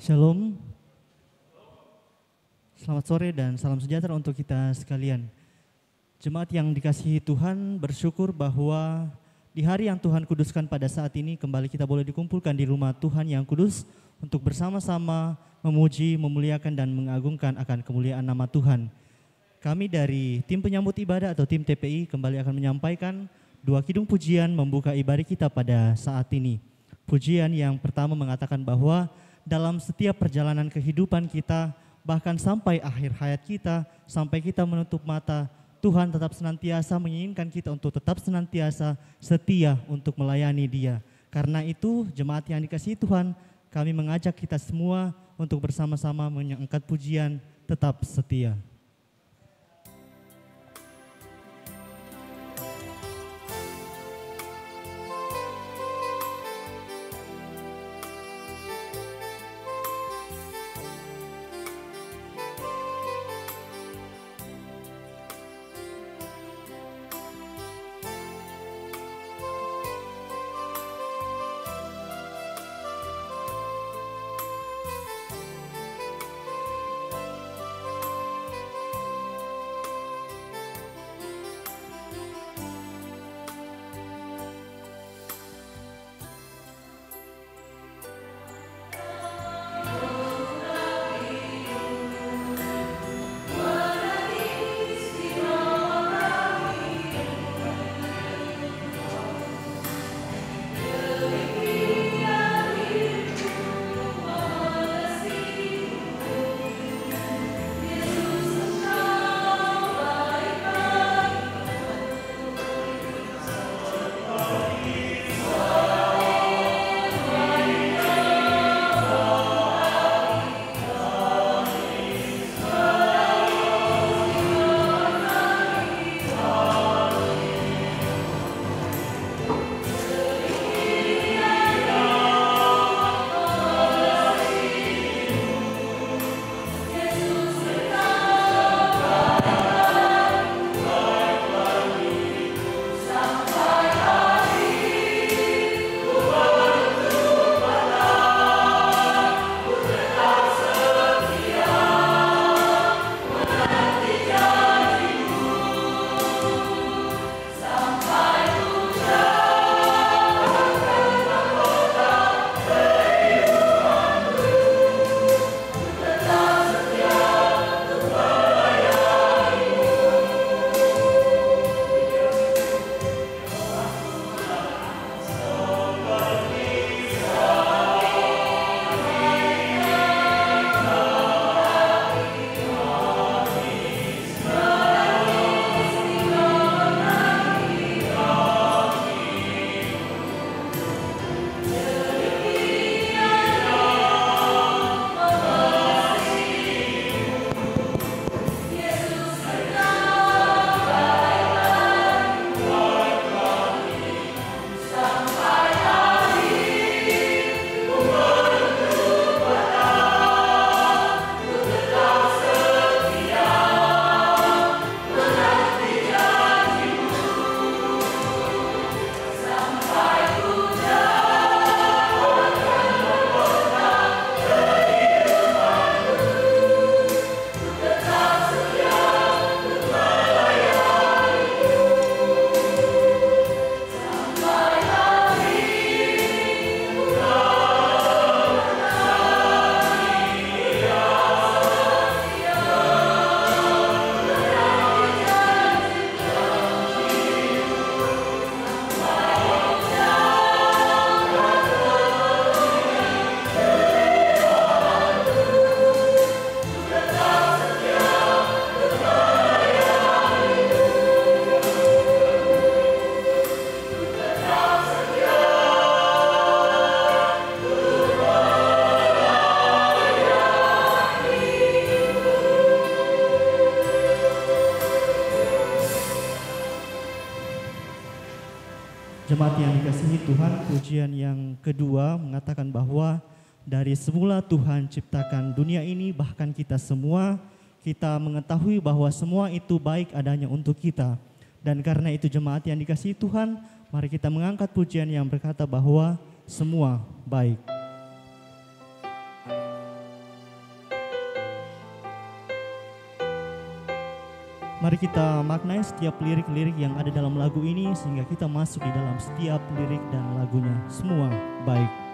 Shalom, selamat sore dan salam sejahtera untuk kita sekalian. Jemaat yang dikasihi Tuhan, bersyukur bahwa di hari yang Tuhan kuduskan pada saat ini kembali kita boleh dikumpulkan di rumah Tuhan yang kudus untuk bersama-sama memuji, memuliakan dan mengagungkan akan kemuliaan nama Tuhan. Kami dari tim penyambut ibadah atau tim TPI kembali akan menyampaikan dua kidung pujian membuka ibadah kita pada saat ini. Pujian yang pertama mengatakan bahwa dalam setiap perjalanan kehidupan kita, bahkan sampai akhir hayat kita, sampai kita menutup mata, Tuhan tetap senantiasa menginginkan kita untuk tetap senantiasa setia untuk melayani Dia. Karena itu, jemaat yang dikasihi Tuhan, kami mengajak kita semua untuk bersama-sama mengangkat pujian tetap setia. Jemaat yang dikasihi Tuhan, pujian yang kedua mengatakan bahwa dari semula Tuhan ciptakan dunia ini, bahkan kita semua, kita mengetahui bahwa semua itu baik adanya untuk kita. Dan karena itu jemaat yang dikasihi Tuhan, mari kita mengangkat pujian yang berkata bahwa semua baik. Mari kita maknai setiap lirik-lirik yang ada dalam lagu ini sehingga kita masuk di dalam setiap lirik dan lagunya. Semua baik.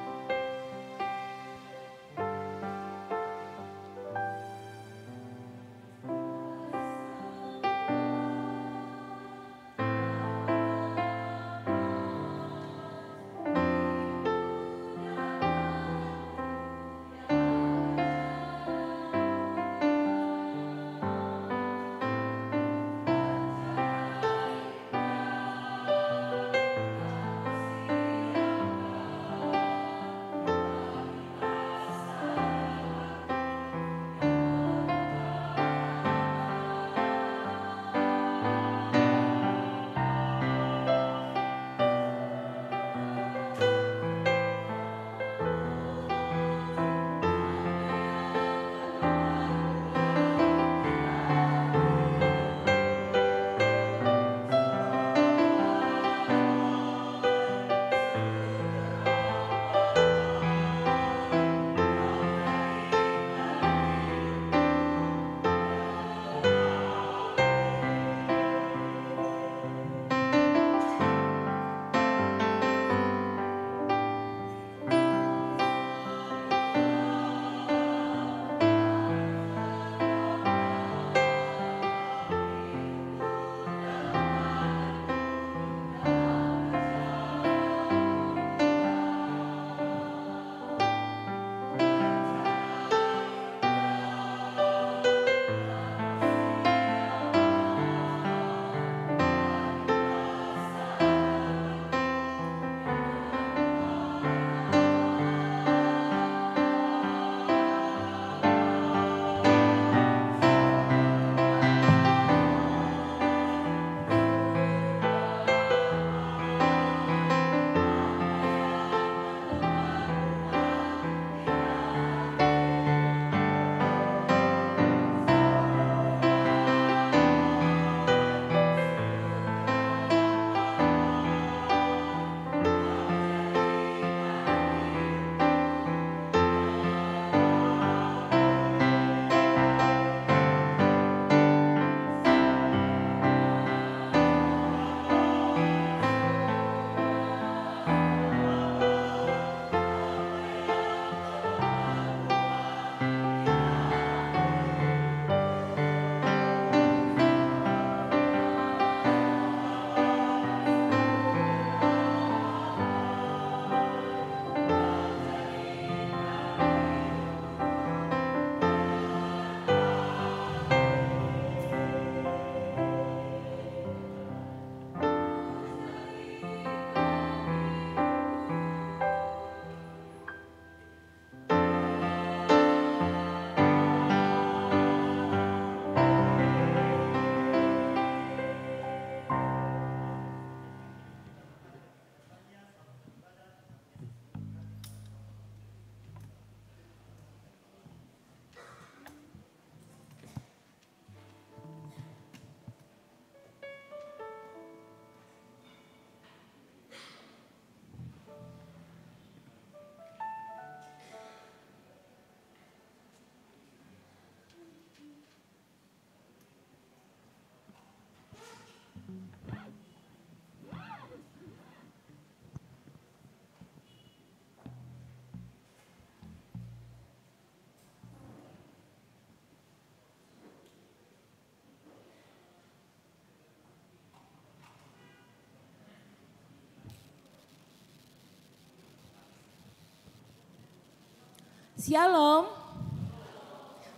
Shalom.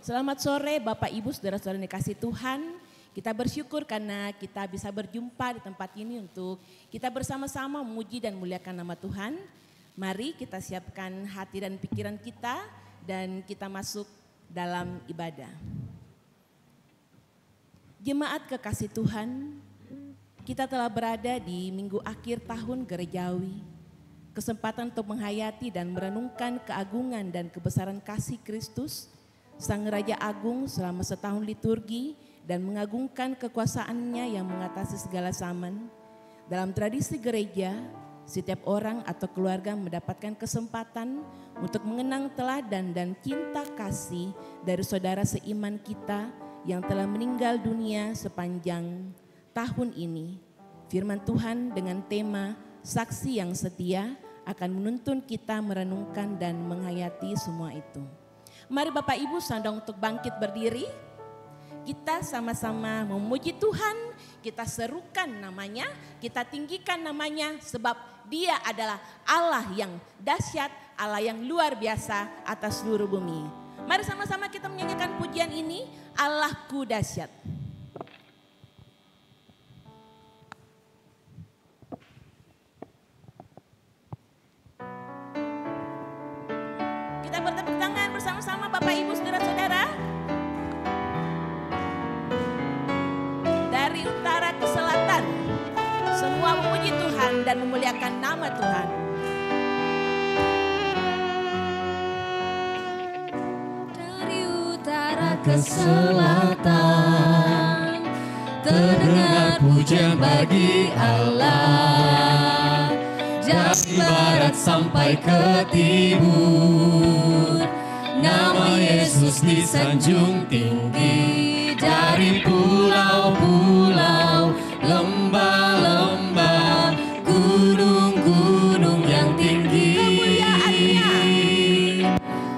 Selamat sore Bapak Ibu Saudara-saudara yang dikasihi Tuhan. Kita bersyukur karena kita bisa berjumpa di tempat ini untuk kita bersama-sama memuji dan muliakan nama Tuhan. Mari kita siapkan hati dan pikiran kita dan kita masuk dalam ibadah. Jemaat kekasih Tuhan, kita telah berada di minggu akhir tahun gerejawi. Kesempatan untuk menghayati dan merenungkan keagungan dan kebesaran kasih Kristus, Sang Raja Agung selama setahun liturgi dan mengagungkan kekuasaannya yang mengatasi segala zaman. Dalam tradisi gereja, setiap orang atau keluarga mendapatkan kesempatan untuk mengenang teladan dan cinta kasih dari saudara seiman kita yang telah meninggal dunia sepanjang tahun ini. Firman Tuhan dengan tema saksi yang setia akan menuntun kita merenungkan dan menghayati semua itu. Mari Bapak Ibu sedang untuk bangkit berdiri. Kita sama-sama memuji Tuhan, kita serukan namanya, kita tinggikan namanya sebab Dia adalah Allah yang dahsyat, Allah yang luar biasa atas seluruh bumi. Mari sama-sama kita menyanyikan pujian ini, Allahku dahsyat. Kita bertepuk tangan bersama-sama Bapak Ibu saudara-saudara. Dari utara ke selatan, semua memuji Tuhan dan memuliakan nama Tuhan. Dari utara ke selatan, terdengar pujian bagi Allah. Dari barat sampai ke timur, nama Yesus disanjung tinggi. Dari pulau-pulau, lembah-lembah, gunung-gunung yang tinggi,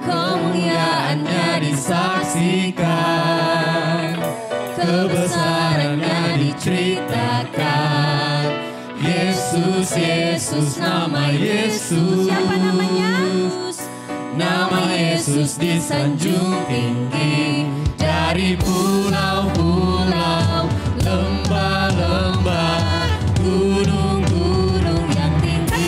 kemuliaannya disaksikan, kebesarannya diceritakan. Yesus, Yesus, nama Yesus. Siapa namanya? Nama Yesus disanjung tinggi. Dari pulau-pulau, lembah-lembah, gunung-gunung yang tinggi.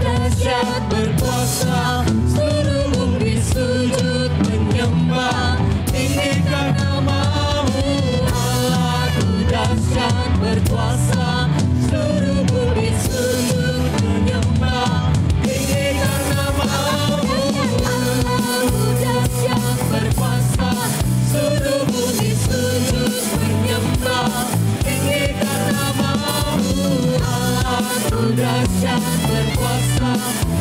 Dahsyat berkuasa, seluruh bumi sujud menyembah. Tinggikan nama-Mu, Allahku dahsyat berkuasa, seluruh bumi sujud menyembah. Tinggikan nama-Mu, Allahku dahsyat berkuasa, seluruh bumi sujud menyembah. Tinggikan nama-Mu, Allahku dahsyat berkuasa,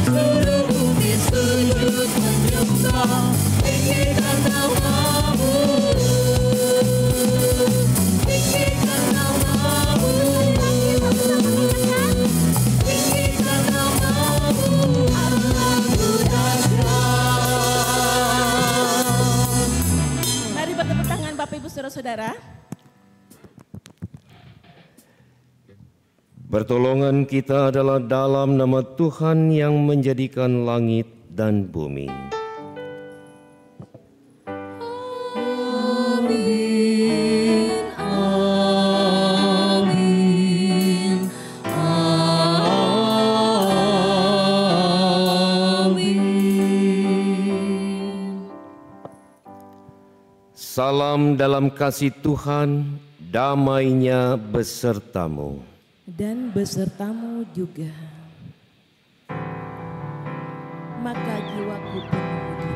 seluruh bumi sujud menyembah. Tinggikan nama-Mu, tinggikan nama-Mu, tinggikan nama-Mu, Allahku dahsyat. Mari bertepuk tangan Bapak Ibu saudara-saudara. Pertolongan kita adalah dalam nama Tuhan yang menjadikan langit dan bumi. Amin, amin, amin. Salam dalam kasih Tuhan, damai-Nya besertamu. Dan besertamu juga. Maka jiwaku pun memuji.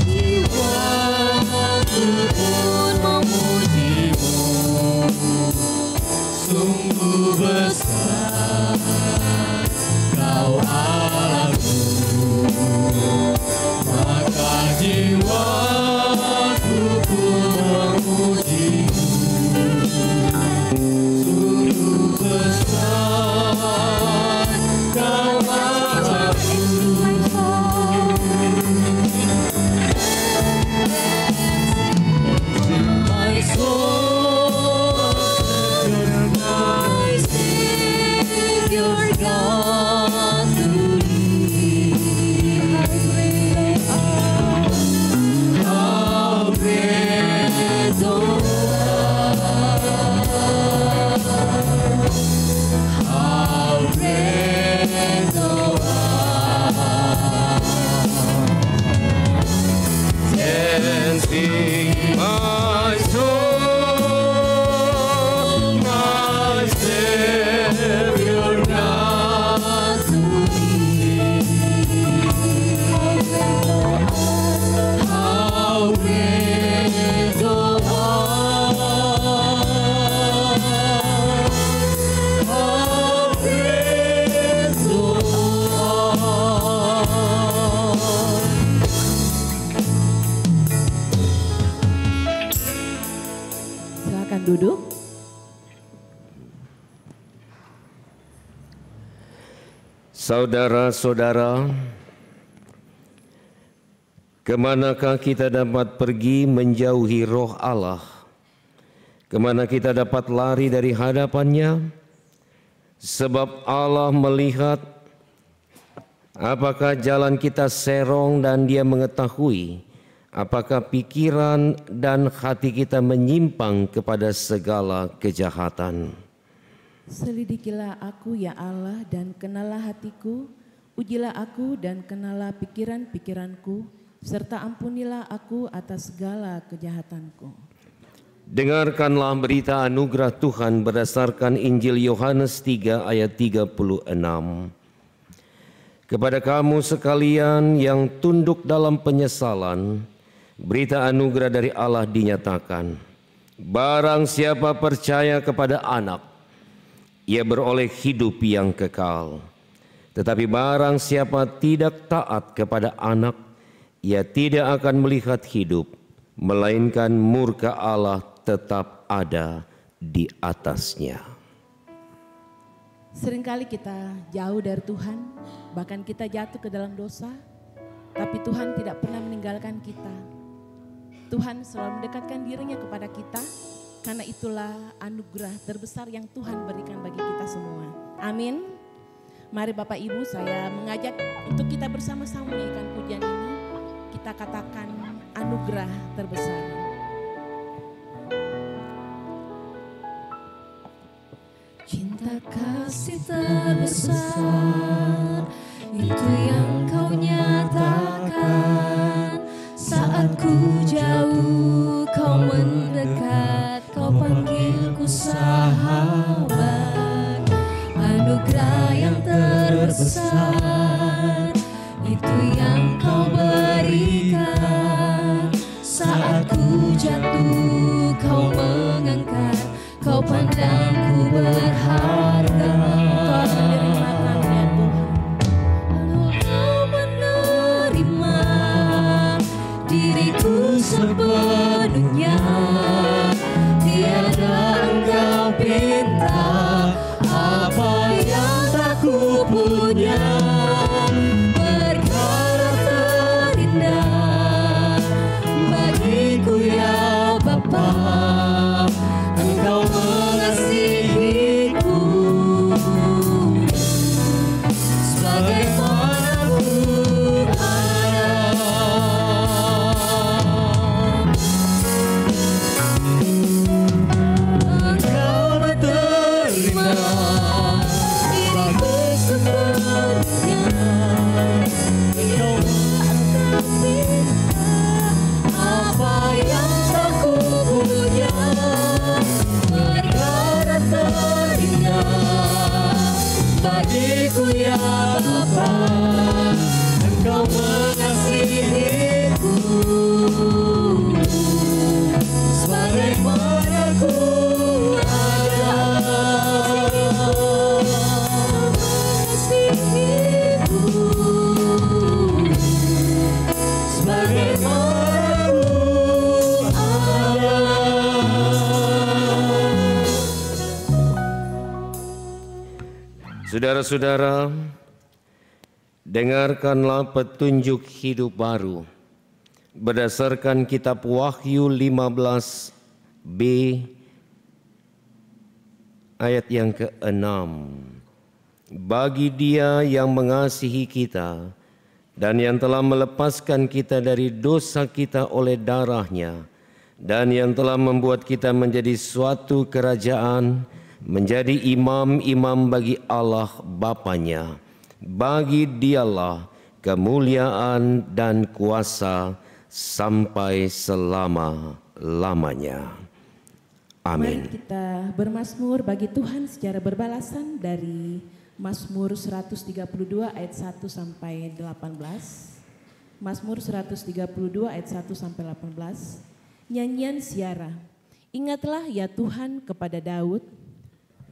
Jiwaku pun memuji-Mu, sungguh besar Kau Allahku. Maka jiwaku pun memuji-Mu, sungguh besar Kau Allahku. My soul, my duduk. Saudara-saudara, kemanakah kita dapat pergi menjauhi roh Allah? Kemana kita dapat lari dari hadapannya? Sebab Allah melihat apakah jalan kita serong dan Dia mengetahui apakah pikiran dan hati kita menyimpang kepada segala kejahatan. Selidikilah aku ya Allah dan kenalah hatiku, ujilah aku dan kenalah pikiran-pikiranku, serta ampunilah aku atas segala kejahatanku. Dengarkanlah berita anugerah Tuhan berdasarkan Injil Yohanes 3 ayat 36. Kepada kamu sekalian yang tunduk dalam penyesalan, berita anugerah dari Allah dinyatakan. Barang siapa percaya kepada Anak, ia beroleh hidup yang kekal. Tetapi barang siapa tidak taat kepada Anak, ia tidak akan melihat hidup, melainkan murka Allah tetap ada di atasnya. Seringkali kita jauh dari Tuhan, bahkan kita jatuh ke dalam dosa, tapi Tuhan tidak pernah meninggalkan kita. Tuhan selalu mendekatkan dirinya kepada kita, karena itulah anugerah terbesar yang Tuhan berikan bagi kita semua. Amin. Mari Bapak Ibu, saya mengajak untuk kita bersama-sama menyanyikan pujian ini. Kita katakan anugerah terbesar. Cinta kasih terbesar, itu yang kau nyatakan. Saat ku jauh, kau mendekat, kau panggilku sahabat. Anugerah yang terbesar, itu yang kau berikan. Saat ku jatuh, kau mengangkat, kau pandangku berharga. Kau menerima ya Tuhan. Kau menerima diriku sepenuhnya. Tiada engkau pinta apa yang tak ku punya. Perkara terindah bagiku ya Bapa, Engkau mengasihiku sebagaimana ku ada. Engkau menerima diriku sepenuhnya. Engkau minta apa yang tak ku punya. Perkara terindah bagiku ya Bapa, Engkau mengasihiku sebagaimana ku ada. Mengasihiku sebagaimana ku ada. Saudara-saudara, dengarkanlah petunjuk hidup baru berdasarkan kitab Wahyu 15b ayat yang ke-6. Bagi Dia yang mengasihi kita dan yang telah melepaskan kita dari dosa kita oleh darah-Nya, dan yang telah membuat kita menjadi suatu kerajaan, menjadi imam-imam bagi Allah Bapanya. Bagi Dialah kemuliaan dan kuasa sampai selama-lamanya. Amin. Mari kita bermazmur bagi Tuhan secara berbalasan dari Mazmur 132 ayat 1 sampai 18. Mazmur 132 ayat 1 sampai 18. Nyanyian Siara. Ingatlah ya Tuhan kepada Daud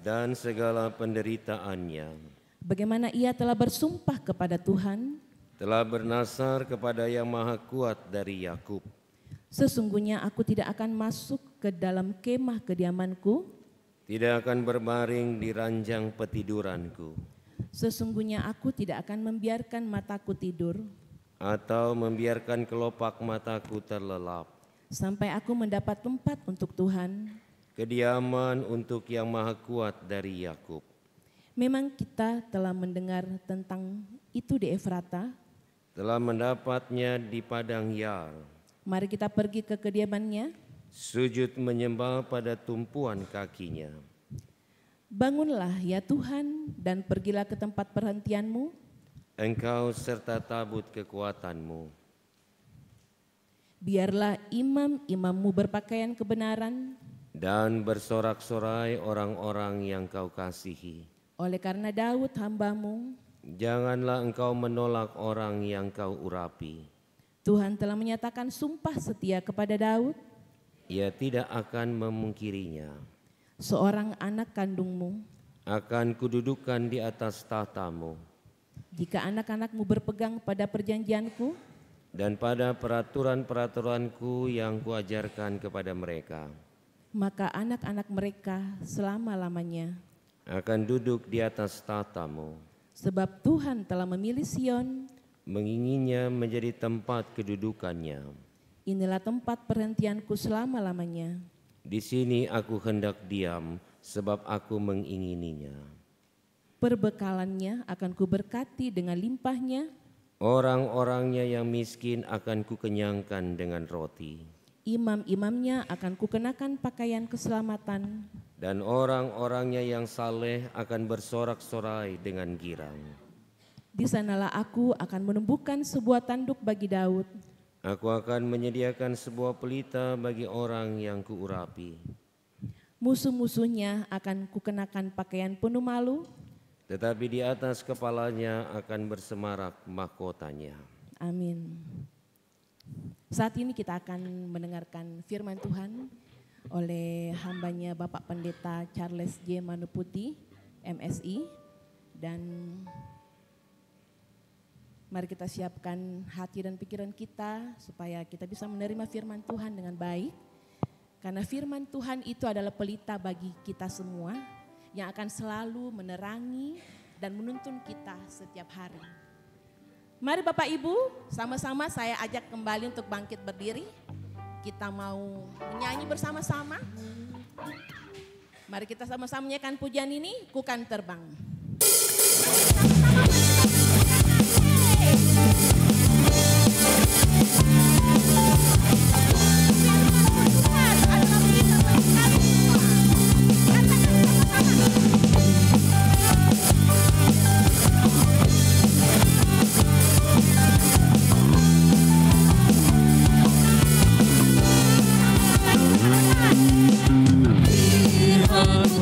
dan segala penderitaannya, bagaimana ia telah bersumpah kepada Tuhan, telah bernasar kepada Yang Maha Kuat dari Yakub. sesungguhnya aku tidak akan masuk ke dalam kemah kediamanku, tidak akan berbaring di ranjang petiduranku, sesungguhnya aku tidak akan membiarkan mataku tidur, atau membiarkan kelopak mataku terlelap. sampai aku mendapat tempat untuk Tuhan, Kediaman untuk Yang Maha Kuat dari Yakub. memang kita telah mendengar tentang itu di Efrata, Telah mendapatnya di padang Yar. mari kita pergi ke kediamannya. Sujud menyembah pada tumpuan kakinya. Bangunlah ya Tuhan dan pergilah ke tempat perhentianmu, Engkau serta tabut kekuatanmu. biarlah imam-imammu berpakaian kebenaran, Dan bersorak-sorai orang-orang yang kau kasihi. oleh karena Daud hambamu. Janganlah engkau menolak orang yang kau urapi. Tuhan telah menyatakan sumpah setia kepada Daud, Ia tidak akan memungkirinya. seorang anak kandungmu. Akan kududukan di atas tahtamu, Jika anak-anakmu berpegang pada perjanjianku, dan pada peraturan-peraturanku yang kuajarkan kepada mereka, maka anak-anak mereka selama-lamanya. akan duduk di atas tahtamu. Sebab Tuhan telah memilih Sion, Menginginnya menjadi tempat kedudukannya. inilah tempat perhentianku selama-lamanya. Di sini aku hendak diam, sebab aku mengingininya. Perbekalannya akan kuberkati dengan limpahnya, Orang-orangnya yang miskin akan kukenyangkan dengan roti. imam-imamnya akan kukenakan pakaian keselamatan, Dan orang-orangnya yang saleh akan bersorak-sorai dengan girang. di sanalah aku akan menumbuhkan sebuah tanduk bagi Daud, Aku akan menyediakan sebuah pelita bagi orang yang kuurapi. musuh-musuhnya akan kukenakan pakaian penuh malu. Tetapi di atas kepalanya akan bersemarak mahkotanya. Amin. Saat ini kita akan mendengarkan firman Tuhan oleh hambanya Bapak Pendeta Charles J. Manuputi, MSI. Dan mari kita siapkan hati dan pikiran kita supaya kita bisa menerima firman Tuhan dengan baik. Karena firman Tuhan itu adalah pelita bagi kita semua yang akan selalu menerangi dan menuntun kita setiap hari. Mari Bapak Ibu, sama-sama saya ajak kembali untuk bangkit berdiri. Kita mau menyanyi bersama-sama. Mari kita sama-sama menyanyikan pujian ini, Ku Kan Terbang.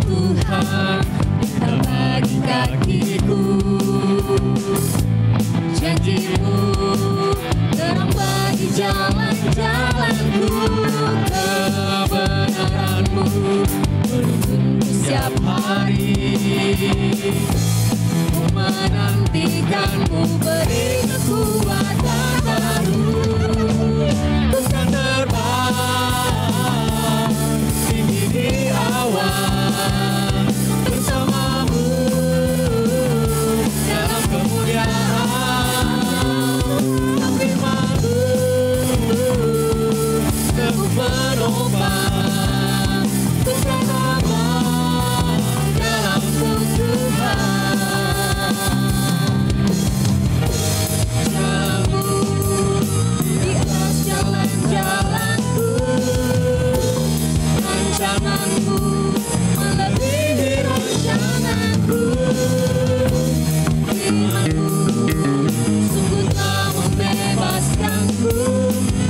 Tuhan, bagi kakiku, janjimu terang bagi jalan-jalanku, kebenaranmu menuntunku setiap hari. Ku menantikanmu, beri kekuatan baru. Ku kan terbang tinggi di awan bersamamu dalam kemuliaan. Firman-Mu teguh penopang, ku kan terbang dalam Tuhan. Jalanmu di atas jalan-jalanku, rancanganmu melebihi rancanganku. Firman-Mu sungguh telah membebaskanku,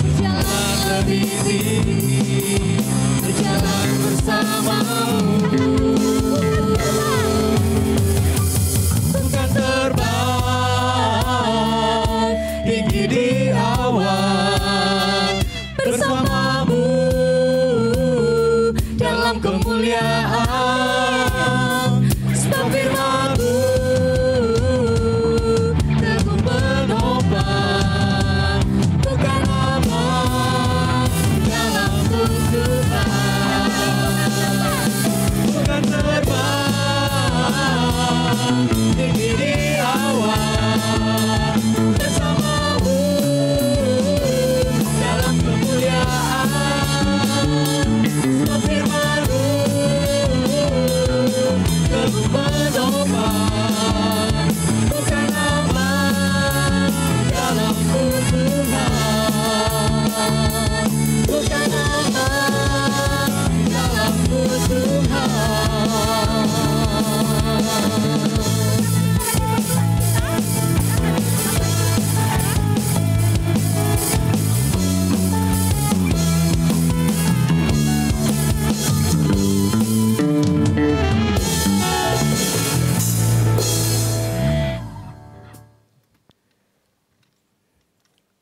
berjalan lebih tinggi, berjalan bersamamu. Ku kan terbang tinggi di awan bersamamu dalam kemuliaan. Sebab firman-Mu teguh penopang, ku kan aman dalam Tuhan.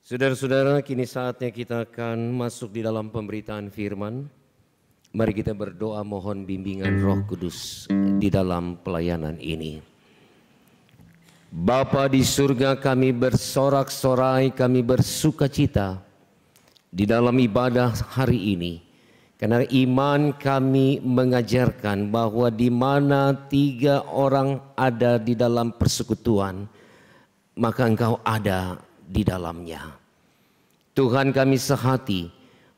Saudara-saudara, kini saatnya kita akan masuk di dalam pemberitaan firman. Mari kita berdoa mohon bimbingan Roh Kudus di dalam pelayanan ini. Bapa di surga, kami bersorak-sorai, kami bersukacita di dalam ibadah hari ini. Karena iman kami mengajarkan bahwa di mana 3 orang ada di dalam persekutuan, maka Engkau ada di dalamnya. Tuhan, kami sehati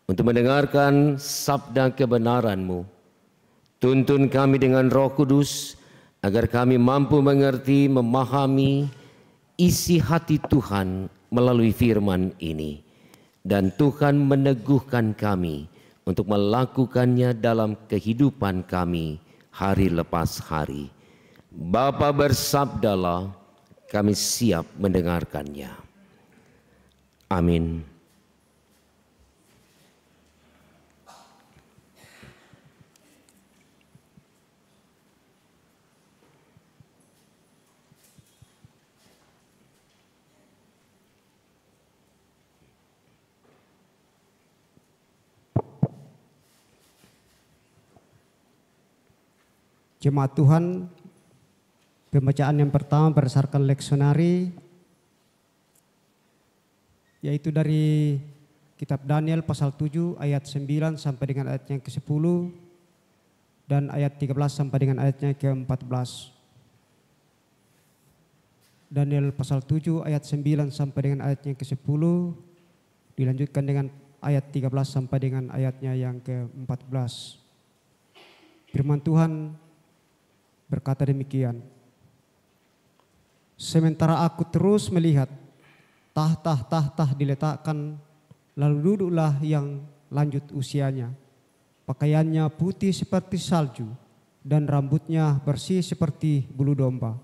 untuk mendengarkan sabda kebenaran-Mu. Tuntun kami dengan Roh Kudus, agar kami mampu mengerti, memahami isi hati Tuhan melalui firman ini. Dan Tuhan meneguhkan kami untuk melakukannya dalam kehidupan kami hari lepas hari. Bapa, bersabdalah, kami siap mendengarkannya. Amin. Jemaat Tuhan, pembacaan yang pertama berdasarkan leksionari, yaitu dari kitab Daniel pasal 7 ayat 9 sampai dengan ayatnya ke-10 dan ayat 13 sampai dengan ayatnya ke-14. Daniel pasal 7 ayat 9 sampai dengan ayatnya ke-10 dilanjutkan dengan ayat 13 sampai dengan ayatnya yang ke-14. Firman Tuhan berkata demikian. Sementara aku terus melihat, tahta diletakkan, lalu duduklah yang lanjut usianya. Pakaiannya putih seperti salju, dan rambutnya bersih seperti bulu domba.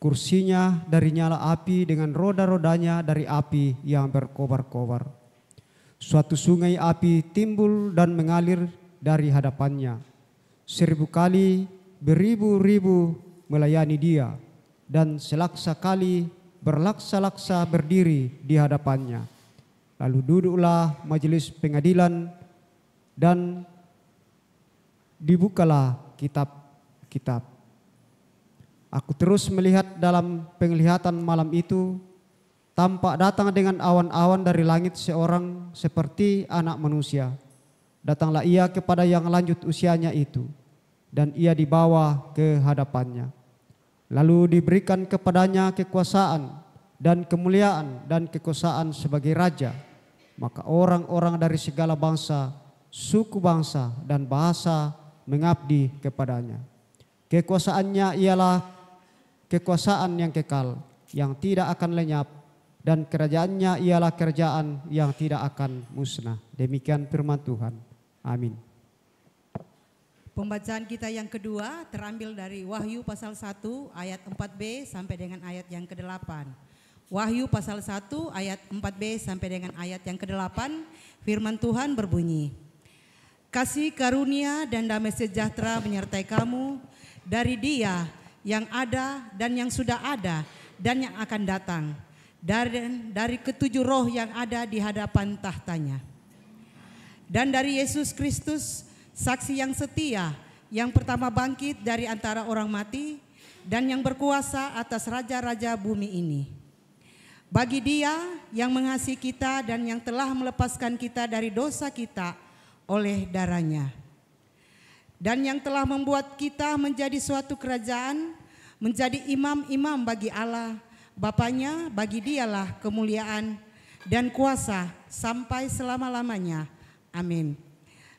Kursinya dari nyala api, dengan roda-rodanya dari api yang berkobar-kobar. Suatu sungai api timbul dan mengalir dari hadapannya. 1000 kali beribu-ribu melayani dia, dan selaksa kali berlaksa-laksa berdiri di hadapannya. Lalu duduklah majelis pengadilan dan dibukalah kitab-kitab. Aku terus melihat dalam penglihatan malam itu, tampak datang dengan awan-awan dari langit seorang seperti anak manusia. Datanglah ia kepada yang lanjut usianya itu, dan ia dibawa ke hadapannya. Lalu diberikan kepadanya kekuasaan dan kemuliaan dan kekuasaan sebagai raja. Maka orang-orang dari segala bangsa, suku bangsa dan bahasa mengabdi kepadanya. Kekuasaannya ialah kekuasaan yang kekal, yang tidak akan lenyap, dan kerajaannya ialah kerajaan yang tidak akan musnah. Demikian firman Tuhan. Amin. Pembacaan kita yang kedua terambil dari Wahyu pasal 1 ayat 4b sampai dengan ayat yang ke-8. Wahyu pasal 1 ayat 4b sampai dengan ayat yang ke-8, firman Tuhan berbunyi, kasih karunia dan damai sejahtera menyertai kamu dari Dia yang ada dan yang sudah ada dan yang akan datang, dari ketujuh roh yang ada di hadapan tahtanya, dan dari Yesus Kristus, saksi yang setia, yang pertama bangkit dari antara orang mati dan yang berkuasa atas raja-raja bumi ini. Bagi Dia yang mengasihi kita dan yang telah melepaskan kita dari dosa kita oleh darah-Nya, dan yang telah membuat kita menjadi suatu kerajaan, menjadi imam-imam bagi Allah Bapanya. Bagi Dialah kemuliaan dan kuasa sampai selama-lamanya. Amin.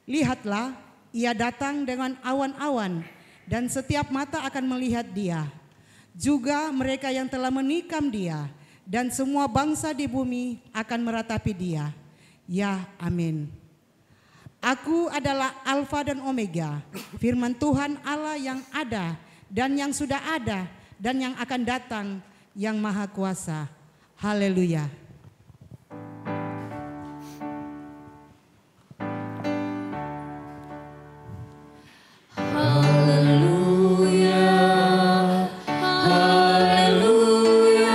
Lihatlah, Ia datang dengan awan-awan, dan setiap mata akan melihat Dia, juga mereka yang telah menikam Dia, dan semua bangsa di bumi akan meratapi Dia. Ya, amin. Aku adalah Alfa dan Omega, firman Tuhan Allah yang ada dan yang sudah ada dan yang akan datang, yang Maha Kuasa. Haleluya. Haleluya, haleluya,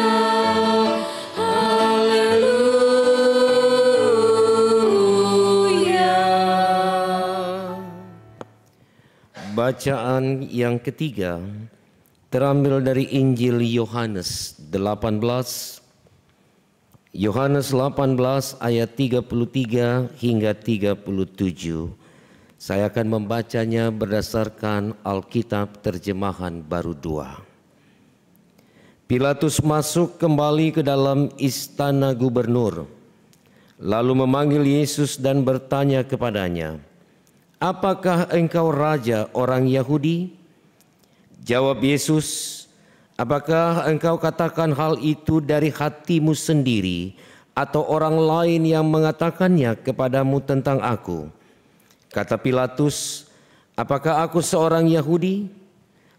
Bacaan yang ketiga terambil dari Injil Yohanes 18. Yohanes 18 ayat 33 hingga 37. Saya akan membacanya berdasarkan Alkitab terjemahan baru 2. Pilatus masuk kembali ke dalam istana gubernur, lalu memanggil Yesus dan bertanya kepadanya, "Apakah engkau raja orang Yahudi?" Jawab Yesus, "Apakah engkau katakan hal itu dari hatimu sendiri atau orang lain yang mengatakannya kepadamu tentang aku?" Kata Pilatus, "Apakah aku seorang Yahudi?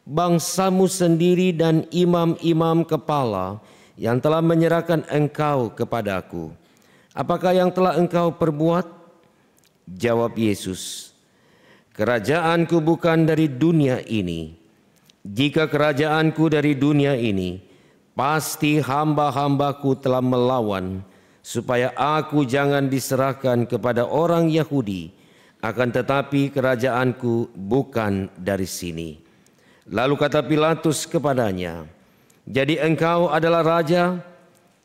Bangsamu sendiri dan imam-imam kepala yang telah menyerahkan engkau kepadaku. Apakah yang telah engkau perbuat?" Jawab Yesus, "Kerajaanku bukan dari dunia ini. Jika kerajaanku dari dunia ini, pasti hamba-hambaku telah melawan, supaya aku jangan diserahkan kepada orang Yahudi. Akan tetapi kerajaanku bukan dari sini." Lalu kata Pilatus kepadanya, "Jadi engkau adalah raja?"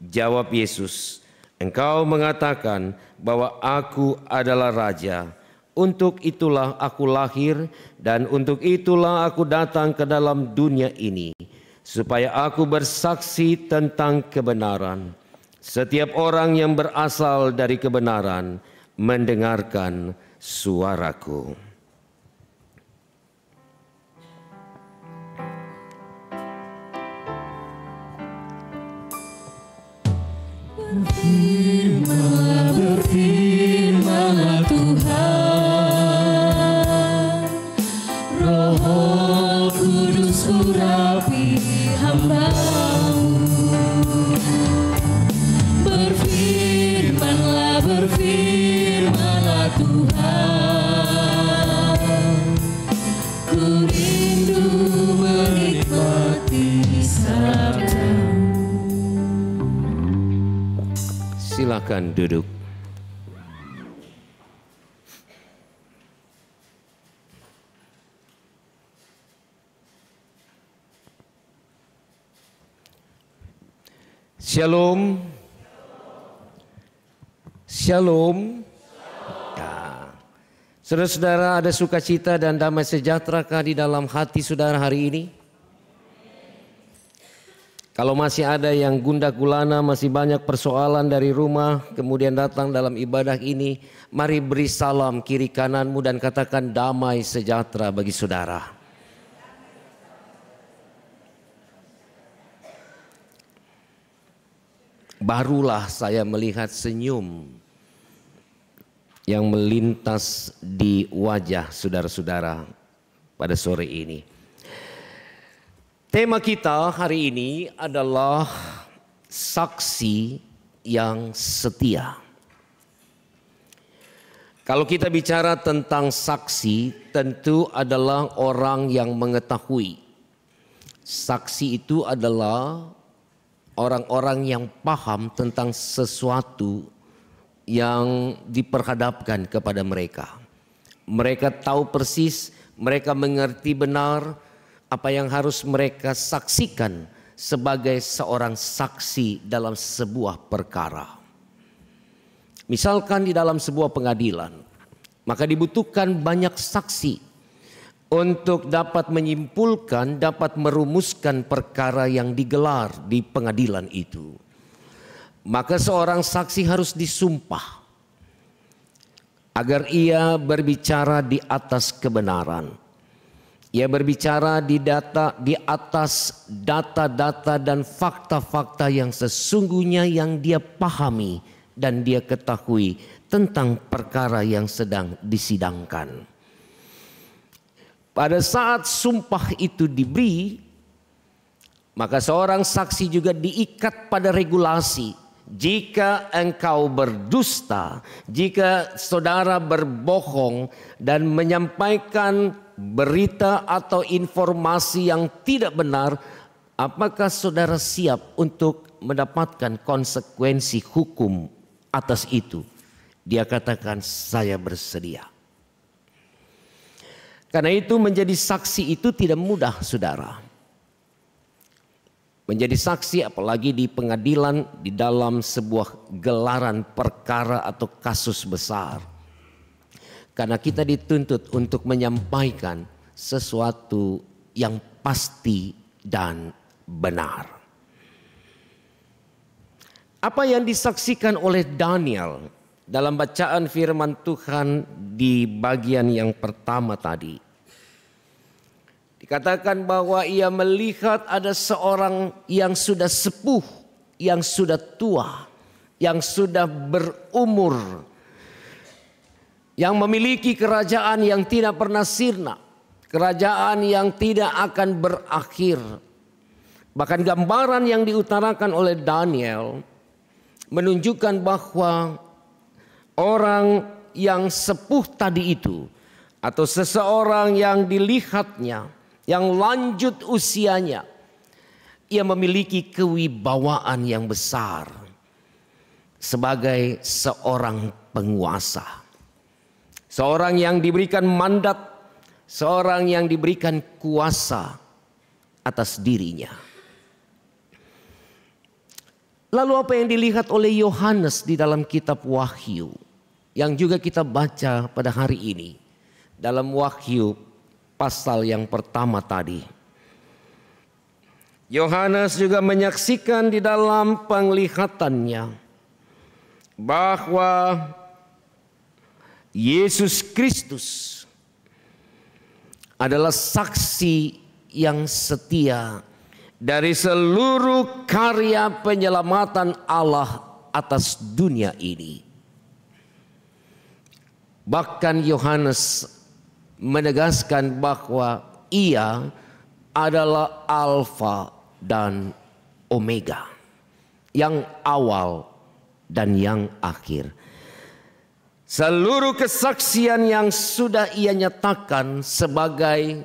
Jawab Yesus, "Engkau mengatakan bahwa aku adalah raja. Untuk itulah aku lahir dan untuk itulah aku datang ke dalam dunia ini, supaya aku bersaksi tentang kebenaran. Setiap orang yang berasal dari kebenaran mendengarkan suaraku." Berfirmanlah Tuhan, Roh Kudus urapi hamba-Mu. Berfirmanlah Tuhan, ku rindu menikmati sabda-Mu. Silakan duduk. Shalom. Shalom. Ya. Saudara-saudara, ada sukacita dan damai sejahterakah di dalam hati saudara hari ini? Kalau masih ada yang gundah gulana, masih banyak persoalan dari rumah, kemudian datang dalam ibadah ini, mari beri salam kiri kananmu dan katakan damai sejahtera bagi saudara. Barulah saya melihat senyum yang melintas di wajah saudara-saudara pada sore ini. Tema kita hari ini adalah saksi yang setia. Kalau kita bicara tentang saksi, tentu adalah orang yang mengetahui. Saksi itu adalah orang-orang yang paham tentang sesuatu yang diperhadapkan kepada mereka. Mereka tahu persis, mereka mengerti benar apa yang harus mereka saksikan sebagai seorang saksi dalam sebuah perkara. Misalkan di dalam sebuah pengadilan, maka dibutuhkan banyak saksi untuk dapat menyimpulkan, dapat merumuskan perkara yang digelar di pengadilan itu. Maka seorang saksi harus disumpah agar ia berbicara di atas kebenaran. Ia berbicara di atas data-data dan fakta-fakta yang sesungguhnya yang dia pahami dan dia ketahui tentang perkara yang sedang disidangkan. Pada saat sumpah itu diberi, maka seorang saksi juga diikat pada regulasi. Jika engkau berdusta, jika saudara berbohong dan menyampaikan berita atau informasi yang tidak benar, apakah saudara siap untuk mendapatkan konsekuensi hukum atas itu? Dia katakan, saya bersedia. Karena itu menjadi saksi itu tidak mudah, saudara. Menjadi saksi apalagi di pengadilan, di dalam sebuah gelaran perkara atau kasus besar. Karena kita dituntut untuk menyampaikan sesuatu yang pasti dan benar. Apa yang disaksikan oleh Daniel dalam bacaan firman Tuhan di bagian yang pertama tadi. Dikatakan bahwa ia melihat ada seorang yang sudah sepuh, yang sudah tua, yang sudah berumur, yang memiliki kerajaan yang tidak pernah sirna, kerajaan yang tidak akan berakhir. Bahkan gambaran yang diutarakan oleh Daniel menunjukkan bahwa orang yang sepuh tadi itu, atau seseorang yang dilihatnya, yang lanjut usianya, ia memiliki kewibawaan yang besar sebagai seorang penguasa. Seorang yang diberikan mandat, seorang yang diberikan kuasa atas dirinya. Lalu apa yang dilihat oleh Yohanes di dalam kitab Wahyu yang juga kita baca pada hari ini dalam Wahyu pasal yang pertama tadi. Yohanes juga menyaksikan di dalam penglihatannya bahwa Yesus Kristus adalah saksi yang setia dari seluruh karya penyelamatan Allah atas dunia ini. Bahkan Yohanes menegaskan bahwa ia adalah Alfa dan Omega, yang awal dan yang akhir. Seluruh kesaksian yang sudah ia nyatakan sebagai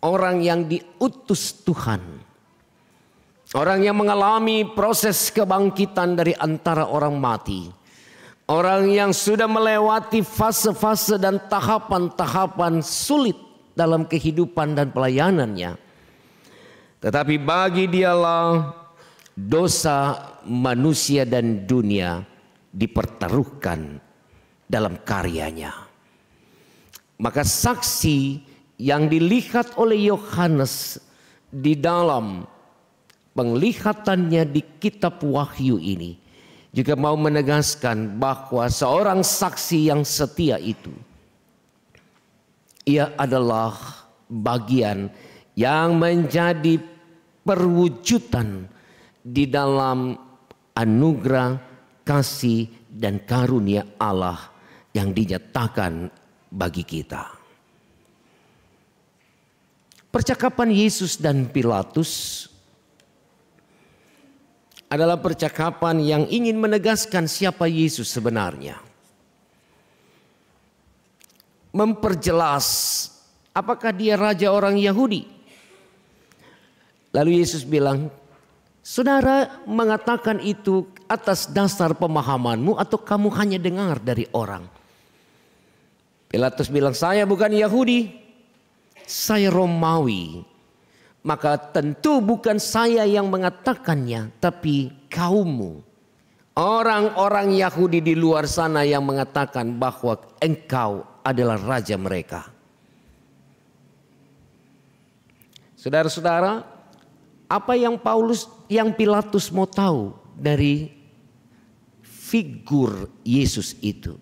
orang yang diutus Tuhan, orang yang mengalami proses kebangkitan dari antara orang mati, orang yang sudah melewati fase-fase dan tahapan-tahapan sulit dalam kehidupan dan pelayanannya. Tetapi bagi dialah dosa manusia dan dunia dipertaruhkan dalam karyanya. Maka saksi yang dilihat oleh Yohanes di dalam penglihatannya di kitab Wahyu ini juga mau menegaskan bahwa seorang saksi yang setia itu, ia adalah bagian yang menjadi perwujudan di dalam anugerah, kasih dan karunia Allah yang dinyatakan bagi kita. Percakapan Yesus dan Pilatus adalah percakapan yang ingin menegaskan siapa Yesus sebenarnya. Memperjelas apakah dia raja orang Yahudi. Lalu Yesus bilang, saudara mengatakan itu atas dasar pemahamanmu atau kamu hanya dengar dari orang? Pilatus bilang, saya bukan Yahudi, saya Romawi. Maka tentu bukan saya yang mengatakannya, tapi kaummu. Orang-orang Yahudi di luar sana yang mengatakan bahwa engkau adalah raja mereka. Saudara-saudara, apa yang Pilatus mau tahu dari figur Yesus itu?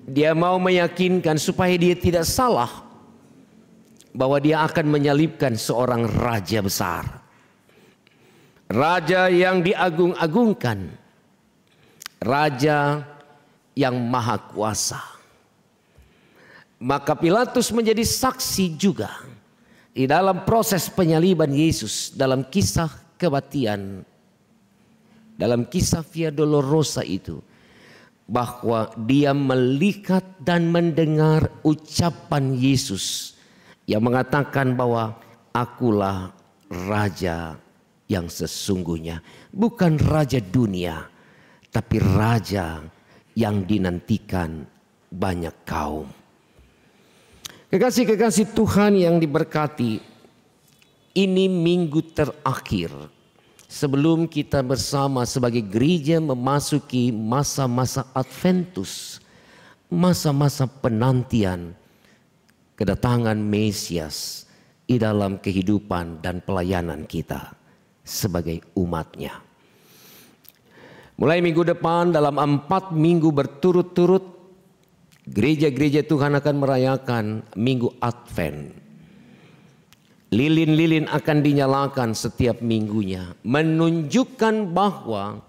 Dia mau meyakinkan supaya dia tidak salah bahwa dia akan menyalibkan seorang raja besar. Raja yang diagung-agungkan. Raja yang maha kuasa. Maka Pilatus menjadi saksi juga di dalam proses penyaliban Yesus dalam kisah kematian, dalam kisah Via Dolorosa itu, bahwa dia melihat dan mendengar ucapan Yesus yang mengatakan bahwa akulah raja yang sesungguhnya. Bukan raja dunia, tapi raja yang dinantikan banyak kaum. Kekasih-kekasih Tuhan yang diberkati, ini minggu terakhir sebelum kita bersama sebagai gereja memasuki masa-masa Adventus, masa-masa penantian kedatangan Mesias di dalam kehidupan dan pelayanan kita sebagai umatnya. Mulai minggu depan dalam 4 minggu berturut-turut, gereja-gereja Tuhan akan merayakan minggu Advent. Lilin-lilin akan dinyalakan setiap minggunya, menunjukkan bahwa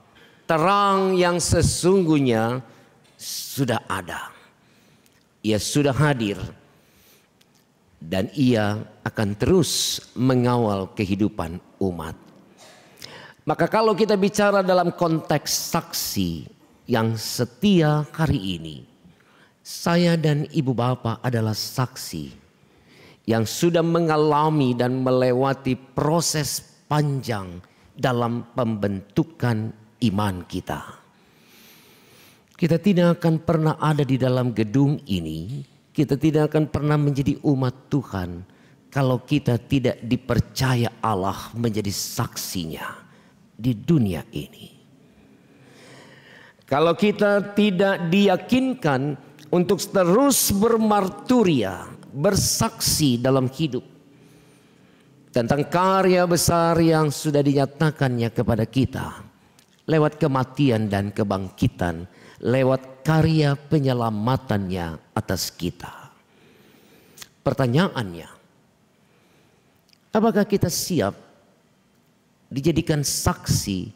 terang yang sesungguhnya sudah ada. Ia sudah hadir dan ia akan terus mengawal kehidupan umat. Maka kalau kita bicara dalam konteks saksi yang setia hari ini, saya dan ibu bapak adalah saksi yang sudah mengalami dan melewati proses panjang dalam pembentukan iman kita. Kita tidak akan pernah ada di dalam gedung ini, kita tidak akan pernah menjadi umat Tuhan kalau kita tidak dipercaya Allah menjadi saksinya di dunia ini. Kalau kita tidak diyakinkan untuk terus bermarturia, bersaksi dalam hidup tentang karya besar yang sudah dinyatakannya kepada kita lewat kematian dan kebangkitan, lewat karya penyelamatannya atas kita. Pertanyaannya, apakah kita siap dijadikan saksi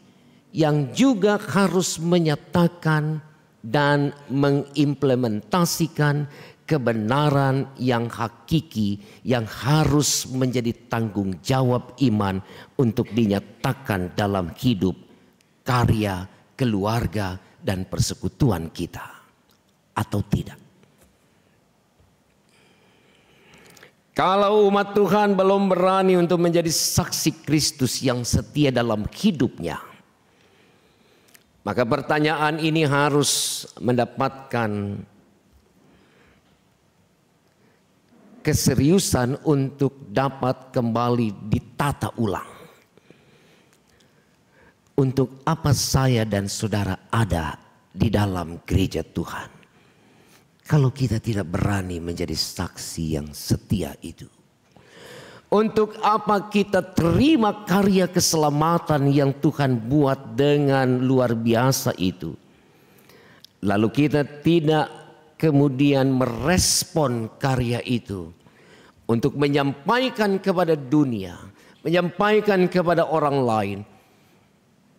yang juga harus menyatakan dan mengimplementasikan kebenaran yang hakiki yang harus menjadi tanggung jawab iman untuk dinyatakan dalam hidup, karya, keluarga, dan persekutuan kita, atau tidak? Kalau umat Tuhan belum berani untuk menjadi saksi Kristus yang setia dalam hidupnya, maka pertanyaan ini harus mendapatkan keseriusan untuk dapat kembali ditata ulang. Untuk apa saya dan saudara ada di dalam gereja Tuhan kalau kita tidak berani menjadi saksi yang setia itu? Untuk apa kita terima karya keselamatan yang Tuhan buat dengan luar biasa itu, lalu kita tidak kemudian merespon karya itu untuk menyampaikan kepada dunia, menyampaikan kepada orang lain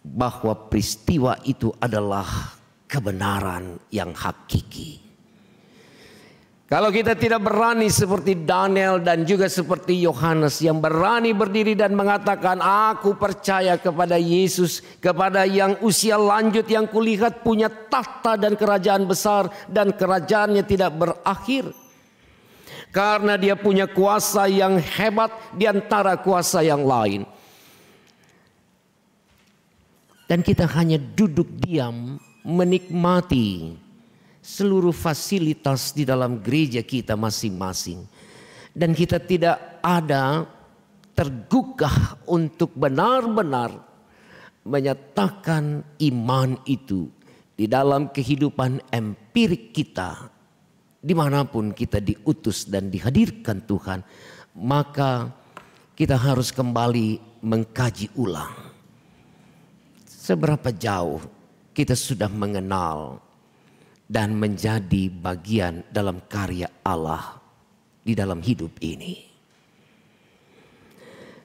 bahwa peristiwa itu adalah kebenaran yang hakiki. Kalau kita tidak berani seperti Daniel dan juga seperti Yohanes yang berani berdiri dan mengatakan, aku percaya kepada Yesus, kepada yang usia lanjut yang kulihat punya tahta dan kerajaan besar dan kerajaannya tidak berakhir. Karena dia punya kuasa yang hebat di antara kuasa yang lain. Dan kita hanya duduk diam menikmati seluruh fasilitas di dalam gereja kita masing-masing. Dan kita tidak ada tergugah untuk benar-benar menyatakan iman itu di dalam kehidupan empirik kita. Dimanapun kita diutus dan dihadirkan Tuhan, maka kita harus kembali mengkaji ulang. Seberapa jauh kita sudah mengenal dan menjadi bagian dalam karya Allah di dalam hidup ini.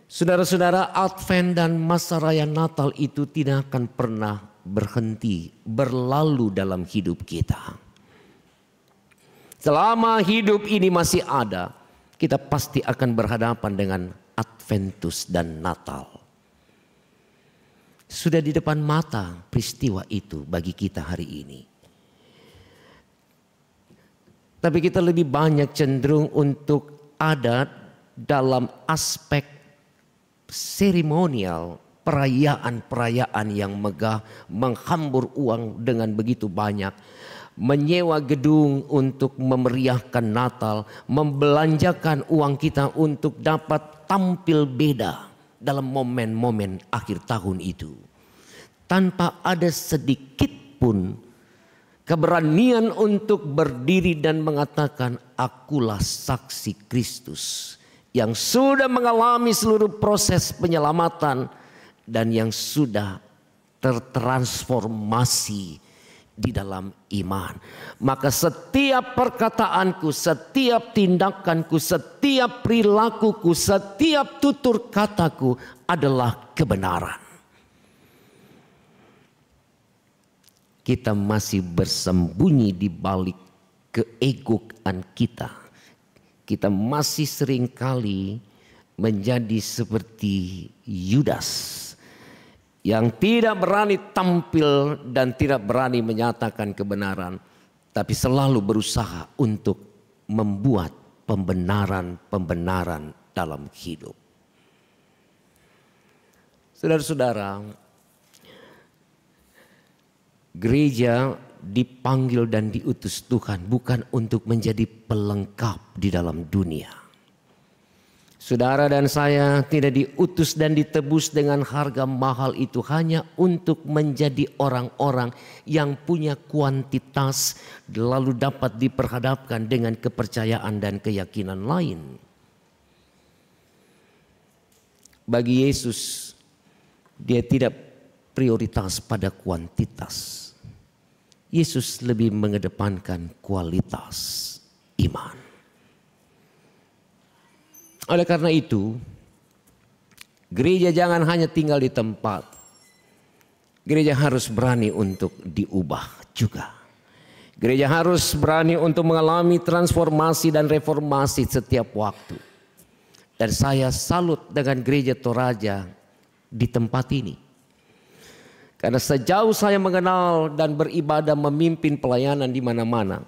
Saudara-saudara, Advent dan masa raya Natal itu tidak akan pernah berhenti, berlalu dalam hidup kita. Selama hidup ini masih ada, kita pasti akan berhadapan dengan Adventus dan Natal. Sudah di depan mata peristiwa itu bagi kita hari ini. Tapi kita lebih banyak cenderung untuk ada dalam aspek seremonial, perayaan-perayaan yang megah, menghambur uang dengan begitu banyak, menyewa gedung untuk memeriahkan Natal, membelanjakan uang kita untuk dapat tampil beda dalam momen-momen akhir tahun itu. Tanpa ada sedikit pun keberanian untuk berdiri dan mengatakan, akulah saksi Kristus yang sudah mengalami seluruh proses penyelamatan dan yang sudah tertransformasi di dalam iman. Maka setiap perkataanku, setiap tindakanku, setiap perilakuku, setiap tutur kataku adalah kebenaran. Kita masih bersembunyi di balik keegoan kita. Kita masih seringkali menjadi seperti Yudas yang tidak berani tampil dan tidak berani menyatakan kebenaran, tapi selalu berusaha untuk membuat pembenaran-pembenaran dalam hidup. Saudara-saudara, gereja dipanggil dan diutus Tuhan bukan untuk menjadi pelengkap di dalam dunia. Saudara dan saya tidak diutus dan ditebus dengan harga mahal itu hanya untuk menjadi orang-orang yang punya kuantitas lalu dapat diperhadapkan dengan kepercayaan dan keyakinan lain. Bagi Yesus, dia tidak prioritas pada kuantitas. Yesus lebih mengedepankan kualitas iman. Oleh karena itu, gereja jangan hanya tinggal di tempat. Gereja harus berani untuk diubah juga. Gereja harus berani untuk mengalami transformasi dan reformasi setiap waktu. Dan saya salut dengan gereja Toraja di tempat ini. Karena sejauh saya mengenal dan beribadah memimpin pelayanan di mana-mana,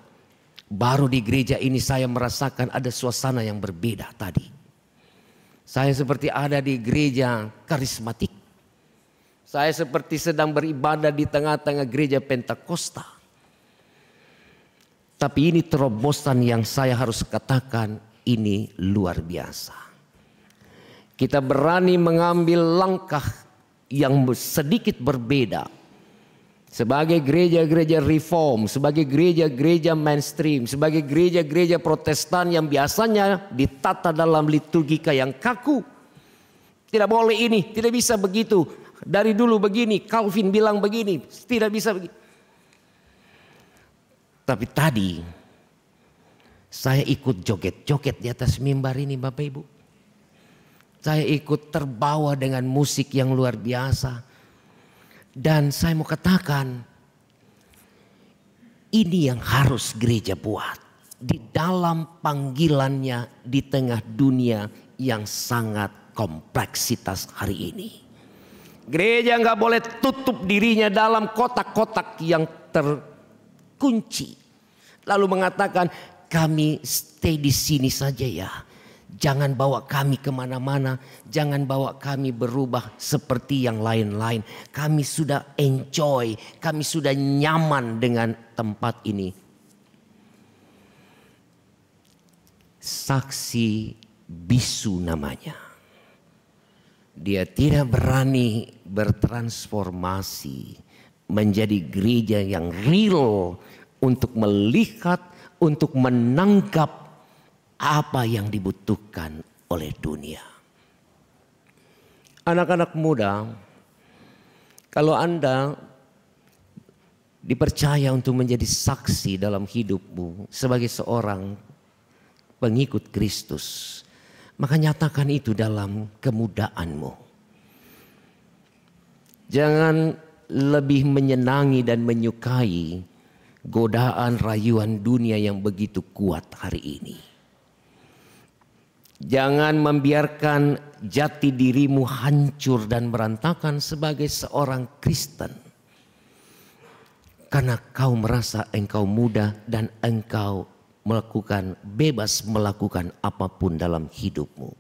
baru di gereja ini saya merasakan ada suasana yang berbeda tadi. Saya seperti ada di gereja karismatik. Saya seperti sedang beribadah di tengah-tengah gereja Pentakosta. Tapi ini terobosan yang saya harus katakan ini luar biasa. Kita berani mengambil langkah yang sedikit berbeda. Sebagai gereja-gereja reform, sebagai gereja-gereja mainstream, sebagai gereja-gereja Protestan yang biasanya ditata dalam liturgika yang kaku. Tidak boleh ini, tidak bisa begitu. Dari dulu begini, Calvin bilang begini, tidak bisa begitu. Tapi tadi saya ikut joget-joget di atas mimbar ini Bapak Ibu. Saya ikut terbawa dengan musik yang luar biasa. Dan saya mau katakan, ini yang harus gereja buat. Di dalam panggilannya di tengah dunia yang sangat kompleksitas hari ini. Gereja nggak boleh tutup dirinya dalam kotak-kotak yang terkunci. Lalu mengatakan, kami stay di sini saja ya. Jangan bawa kami kemana-mana. Jangan bawa kami berubah seperti yang lain-lain. Kami sudah enjoy. Kami sudah nyaman dengan tempat ini. Saksi bisu namanya. Dia tidak berani bertransformasi menjadi gereja yang real untuk melihat, untuk menangkap apa yang dibutuhkan oleh dunia. Anak-anak muda, kalau Anda dipercaya untuk menjadi saksi dalam hidupmu sebagai seorang pengikut Kristus, maka nyatakan itu dalam kemudaanmu. Jangan lebih menyenangi dan menyukai godaan rayuan dunia yang begitu kuat hari ini. Jangan membiarkan jati dirimu hancur dan berantakan sebagai seorang Kristen. Karena kau merasa engkau muda dan engkau bebas melakukan apapun dalam hidupmu.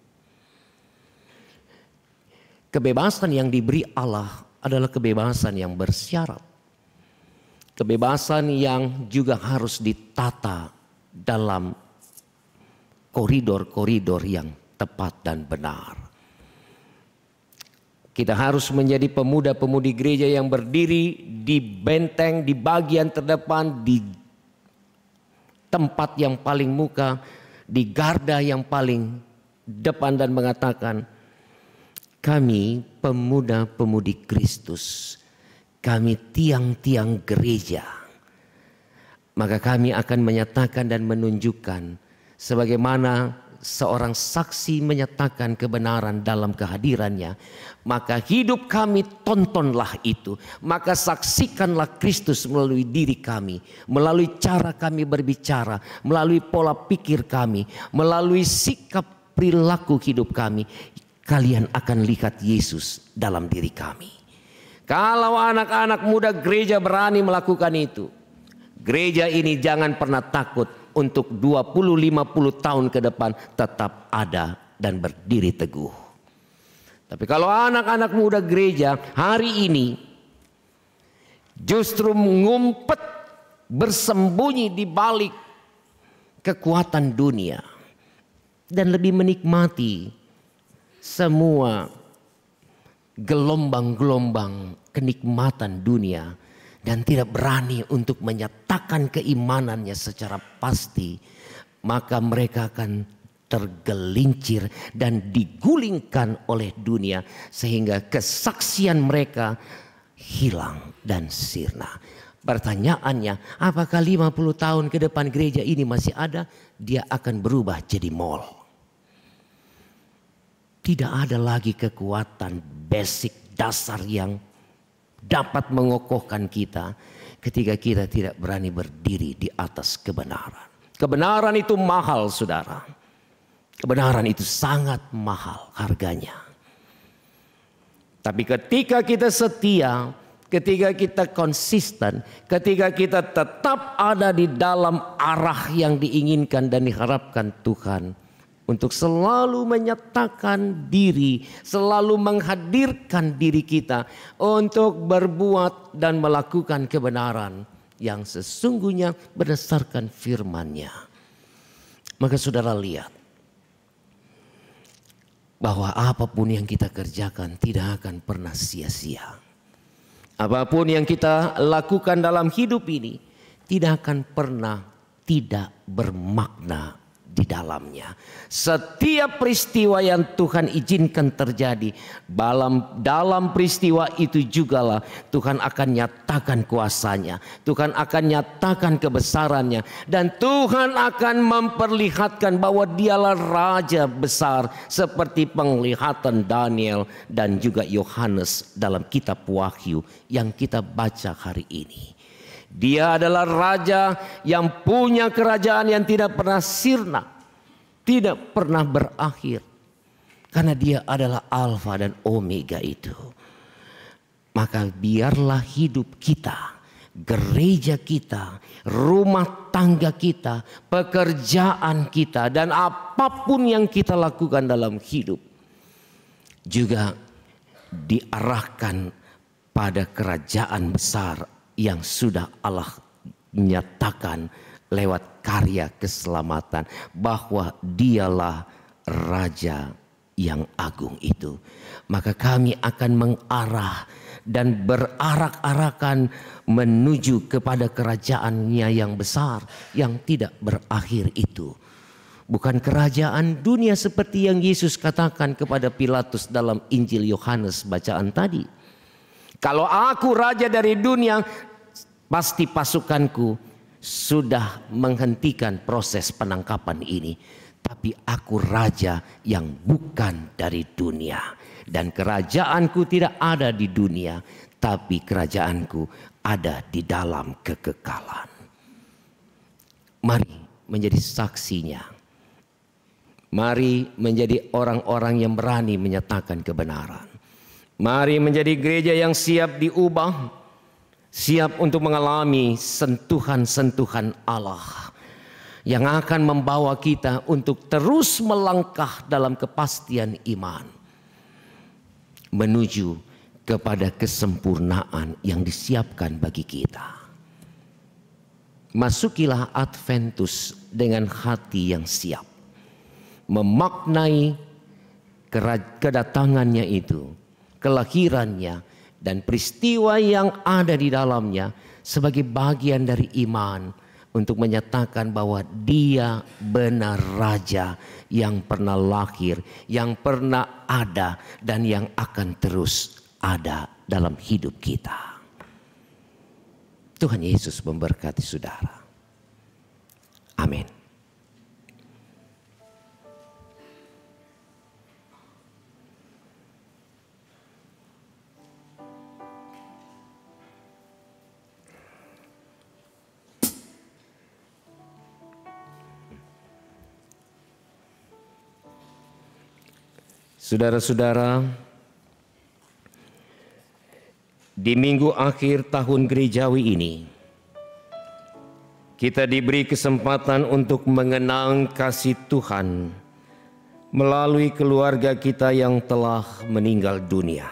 Kebebasan yang diberi Allah adalah kebebasan yang bersyarat. Kebebasan yang juga harus ditata dalam koridor-koridor yang tepat dan benar. Kita harus menjadi pemuda-pemudi gereja yang berdiri di benteng, di bagian terdepan, di tempat yang paling muka, di garda yang paling depan dan mengatakan, kami pemuda-pemudi Kristus, kami tiang-tiang gereja. Maka kami akan menyatakan dan menunjukkan sebagaimana seorang saksi menyatakan kebenaran dalam kehadirannya. Maka hidup kami tontonlah itu. Maka saksikanlah Kristus melalui diri kami. Melalui cara kami berbicara. Melalui pola pikir kami. Melalui sikap perilaku hidup kami. Kalian akan lihat Yesus dalam diri kami. Kalau anak-anak muda gereja berani melakukan itu, gereja ini jangan pernah takut untuk 20-50 tahun ke depan tetap ada dan berdiri teguh. Tapi kalau anak-anak muda gereja hari ini justru mengumpet, bersembunyi di balik kekuatan dunia dan lebih menikmati semua gelombang-gelombang kenikmatan dunia dan tidak berani untuk menyatakan keimanannya secara pasti, maka mereka akan tergelincir dan digulingkan oleh dunia sehingga kesaksian mereka hilang dan sirna. Pertanyaannya, apakah 50 tahun ke depan gereja ini masih ada? Dia akan berubah jadi mall. Tidak ada lagi kekuatan basic dasar yang dapat mengokohkan kita ketika kita tidak berani berdiri di atas kebenaran. Kebenaran itu mahal, saudara. Kebenaran itu sangat mahal harganya. Tapi ketika kita setia, ketika kita konsisten, ketika kita tetap ada di dalam arah yang diinginkan dan diharapkan Tuhan, untuk selalu menyatakan diri, selalu menghadirkan diri kita untuk berbuat dan melakukan kebenaran yang sesungguhnya berdasarkan firman-Nya. Maka saudara lihat bahwa apapun yang kita kerjakan tidak akan pernah sia-sia. Apapun yang kita lakukan dalam hidup ini tidak akan pernah tidak bermakna di dalamnya. Setiap peristiwa yang Tuhan izinkan terjadi, dalam peristiwa itu jugalah Tuhan akan nyatakan kuasanya, Tuhan akan nyatakan kebesarannya, dan Tuhan akan memperlihatkan bahwa Dialah Raja besar seperti penglihatan Daniel dan juga Yohanes dalam kitab Wahyu yang kita baca hari ini. Dia adalah raja yang punya kerajaan yang tidak pernah sirna, tidak pernah berakhir. Karena dia adalah Alfa dan Omega itu. Maka biarlah hidup kita, gereja kita, rumah tangga kita, pekerjaan kita, dan apapun yang kita lakukan dalam hidup juga diarahkan pada kerajaan besar yang sudah Allah nyatakan lewat karya keselamatan, bahwa Dialah Raja yang agung itu. Maka kami akan mengarah dan berarak-arakan menuju kepada kerajaan-Nya yang besar yang tidak berakhir itu. Bukan kerajaan dunia seperti yang Yesus katakan kepada Pilatus dalam Injil Yohanes bacaan tadi. Kalau aku raja dari dunia, pasti pasukanku sudah menghentikan proses penangkapan ini. Tapi aku raja yang bukan dari dunia. Dan kerajaanku tidak ada di dunia, tapi kerajaanku ada di dalam kekekalan. Mari menjadi saksinya. Mari menjadi orang-orang yang berani menyatakan kebenaran. Mari menjadi gereja yang siap diubah, siap untuk mengalami sentuhan-sentuhan Allah yang akan membawa kita untuk terus melangkah dalam kepastian iman menuju kepada kesempurnaan yang disiapkan bagi kita. masukilah Adventus dengan hati yang siap, memaknai kedatangannya itu, kelahirannya, dan peristiwa yang ada di dalamnya sebagai bagian dari iman untuk menyatakan bahwa Dia benar Raja yang pernah lahir, yang pernah ada, dan yang akan terus ada dalam hidup kita. Tuhan Yesus memberkati saudara. Amin. Saudara-saudara, di minggu akhir tahun gerejawi ini, kita diberi kesempatan untuk mengenang kasih Tuhan melalui keluarga kita yang telah meninggal dunia.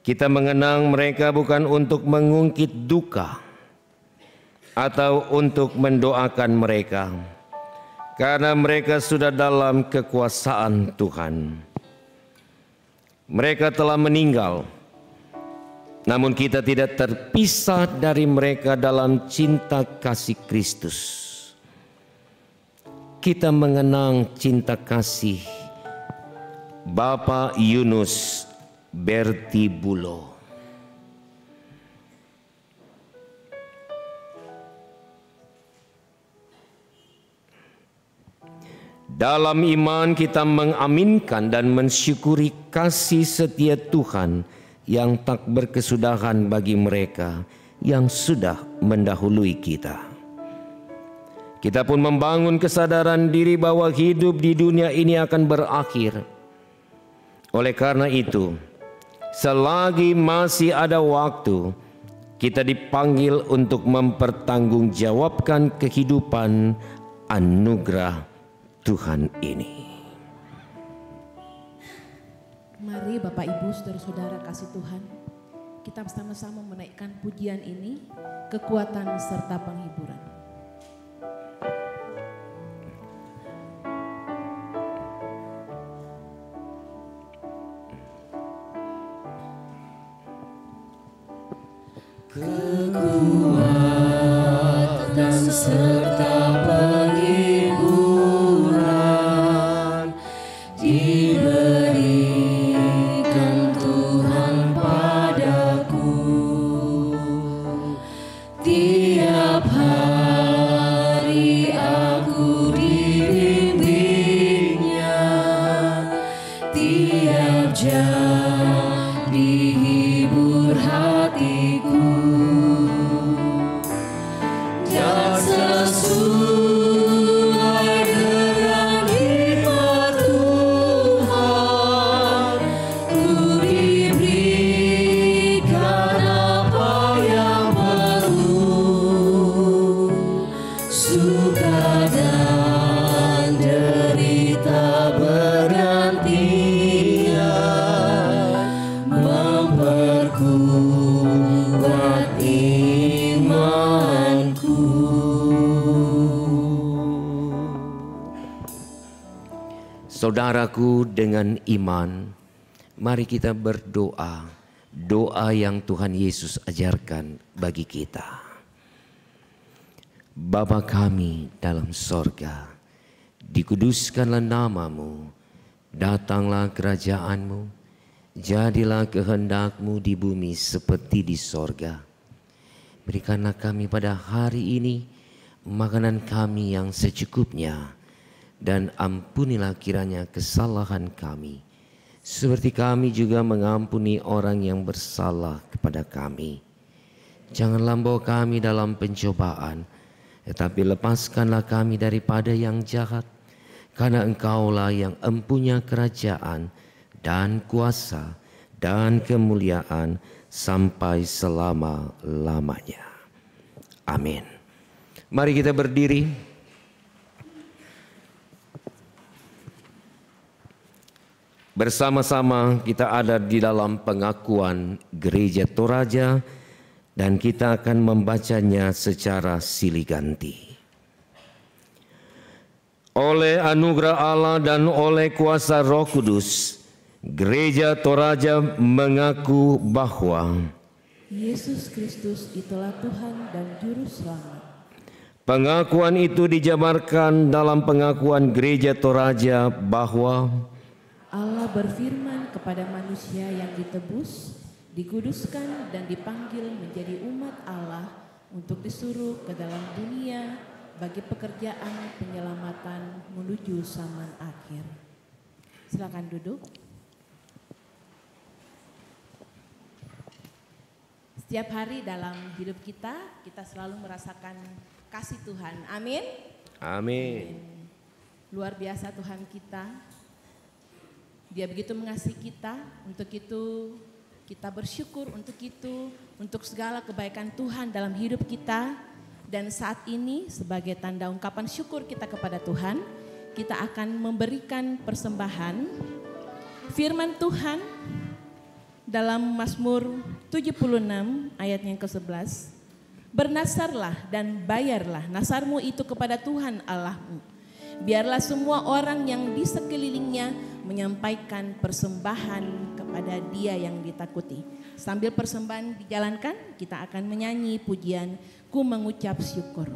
Kita mengenang mereka bukan untuk mengungkit duka atau untuk mendoakan mereka, karena mereka sudah dalam kekuasaan Tuhan. Mereka telah meninggal, namun kita tidak terpisah dari mereka dalam cinta kasih Kristus. Kita mengenang cinta kasih Bapak Yunus Bertibulo. Dalam iman kita mengaminkan dan mensyukuri kasih setia Tuhan yang tak berkesudahan bagi mereka yang sudah mendahului kita. Kita pun membangun kesadaran diri bahwa hidup di dunia ini akan berakhir. Oleh karena itu, selagi masih ada waktu, kita dipanggil untuk mempertanggungjawabkan kehidupan anugerah Tuhan ini. Mari Bapak Ibu saudara-saudara kasih Tuhan, kita bersama-sama menaikkan pujian ini, kekuatan serta penghiburan. Kekuatan serta penghiburan diberikan Tuhan padaku. Tiap hari aku dibimbingnya, tiap jam dihibur hatiku. Dan sesuai dengan hikmat Tuhan, ku diberikan apa yang perlu. Suka dan derita bergantian, memperkuat imanku. Saudaraku, dengan iman, mari kita berdoa, doa yang Tuhan Yesus ajarkan bagi kita. Bapa kami dalam sorga, dikuduskanlah namamu, datanglah kerajaanmu, jadilah kehendakmu di bumi seperti di sorga. Berikanlah kami pada hari ini makanan kami yang secukupnya, dan ampunilah kiranya kesalahan kami, seperti kami juga mengampuni orang yang bersalah kepada kami. Janganlah bawa kami dalam pencobaan, tetapi lepaskanlah kami daripada yang jahat, karena Engkaulah yang empunya kerajaan dan kuasa dan kemuliaan sampai selama-lamanya. Amin. Mari kita berdiri. Bersama-sama kita ada di dalam pengakuan Gereja Toraja dan kita akan membacanya secara silih ganti. Oleh anugerah Allah dan oleh kuasa Roh Kudus, Gereja Toraja mengaku bahwa Yesus Kristus itulah Tuhan dan Juru Selamat. Pengakuan itu dijabarkan dalam pengakuan Gereja Toraja bahwa Allah berfirman kepada manusia yang ditebus, dikuduskan dan dipanggil menjadi umat Allah untuk disuruh ke dalam dunia bagi pekerjaan penyelamatan menuju zaman akhir. Silakan duduk. Setiap hari dalam hidup kita selalu merasakan kasih Tuhan. Amin. Amin. Luar biasa Tuhan kita. Dia begitu mengasihi kita. Untuk itu kita bersyukur untuk segala kebaikan Tuhan dalam hidup kita. Dan saat ini sebagai tanda ungkapan syukur kita kepada Tuhan, kita akan memberikan persembahan firman Tuhan dalam Mazmur 76 ayat yang ke-11. Bernasarlah dan bayarlah nasarmu itu kepada Tuhan Allahmu. Biarlah semua orang yang di sekelilingnya menyampaikan persembahan kepada Dia yang ditakuti. Sambil persembahan dijalankan, kita akan menyanyi pujian Ku Mengucap Syukur.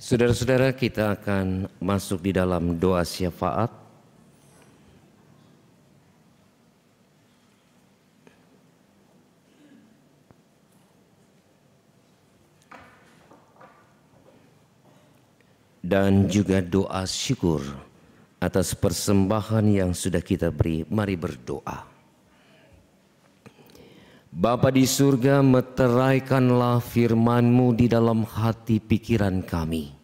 Saudara-saudara, kita akan masuk di dalam doa syafaat. Dan juga doa syukur atas persembahan yang sudah kita beri. Mari berdoa. Bapa di surga, meteraikanlah firman-Mu di dalam hati pikiran kami,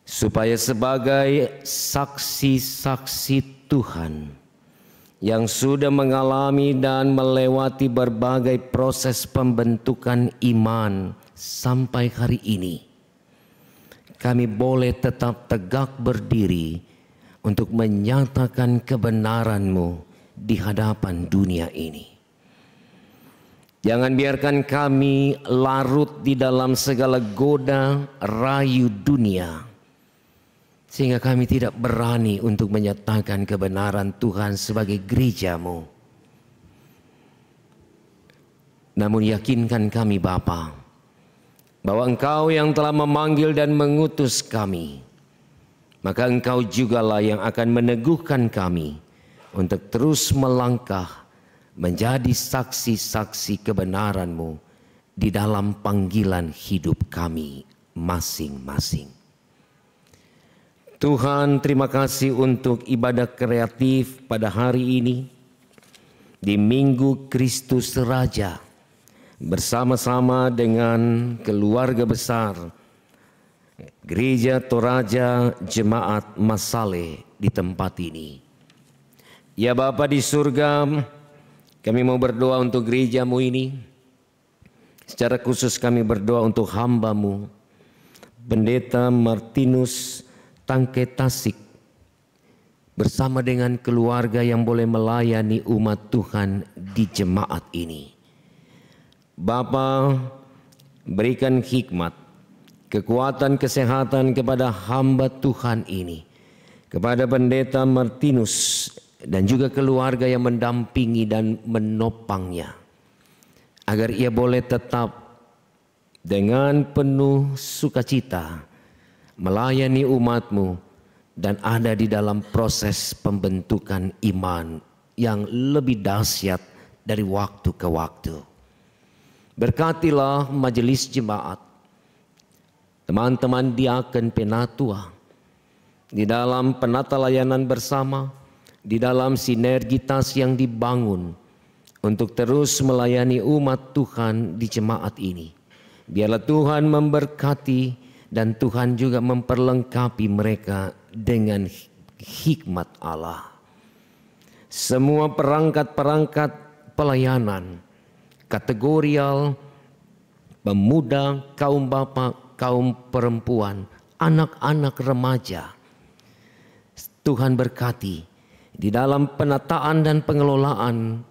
supaya sebagai saksi-saksi Tuhan yang sudah mengalami dan melewati berbagai proses pembentukan iman sampai hari ini, kami boleh tetap tegak berdiri untuk menyatakan kebenaran-Mu di hadapan dunia ini. Jangan biarkan kami larut di dalam segala goda rayu dunia, sehingga kami tidak berani untuk menyatakan kebenaran Tuhan sebagai gereja-Mu. Namun yakinkan kami Bapa, bahwa Engkau yang telah memanggil dan mengutus kami, maka Engkau jugalah yang akan meneguhkan kami untuk terus melangkah menjadi saksi-saksi kebenaran-Mu di dalam panggilan hidup kami masing-masing. Tuhan, terima kasih untuk ibadah kreatif pada hari ini di Minggu Kristus Raja, bersama-sama dengan keluarga besar Gereja Toraja Jemaat Masale di tempat ini. Ya Bapa di surga, kami mau berdoa untuk gereja-Mu ini. Secara khusus kami berdoa untuk hamba-Mu, Pendeta Martinus Tangke Tasik, bersama dengan keluarga yang boleh melayani umat Tuhan di jemaat ini. Bapa, berikan hikmat, kekuatan, kesehatan kepada hamba Tuhan ini, kepada Pendeta Martinus dan juga keluarga yang mendampingi dan menopangnya, agar ia boleh tetap dengan penuh sukacita melayani umat-Mu dan ada di dalam proses pembentukan iman yang lebih dahsyat dari waktu ke waktu. Berkatilah majelis jemaat, teman-teman diaken penatua, di dalam penata layanan bersama, di dalam sinergitas yang dibangun untuk terus melayani umat Tuhan di jemaat ini. Biarlah Tuhan memberkati dan Tuhan juga memperlengkapi mereka dengan hikmat Allah. Semua perangkat-perangkat pelayanan, kategorial, pemuda, kaum bapak, kaum perempuan, anak-anak remaja, Tuhan berkati di dalam penataan dan pengelolaan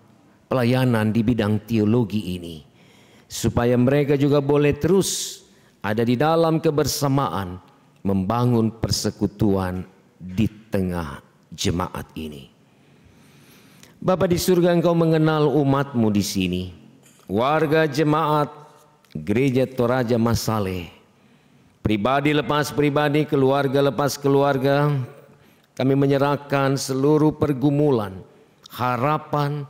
pelayanan di bidang teologi ini, supaya mereka juga boleh terus ada di dalam kebersamaan membangun persekutuan di tengah jemaat ini. Bapa di surga, Engkau mengenal umat-Mu di sini, warga jemaat Gereja Toraja Masale, pribadi lepas pribadi, keluarga lepas keluarga. Kami menyerahkan seluruh pergumulan, harapan,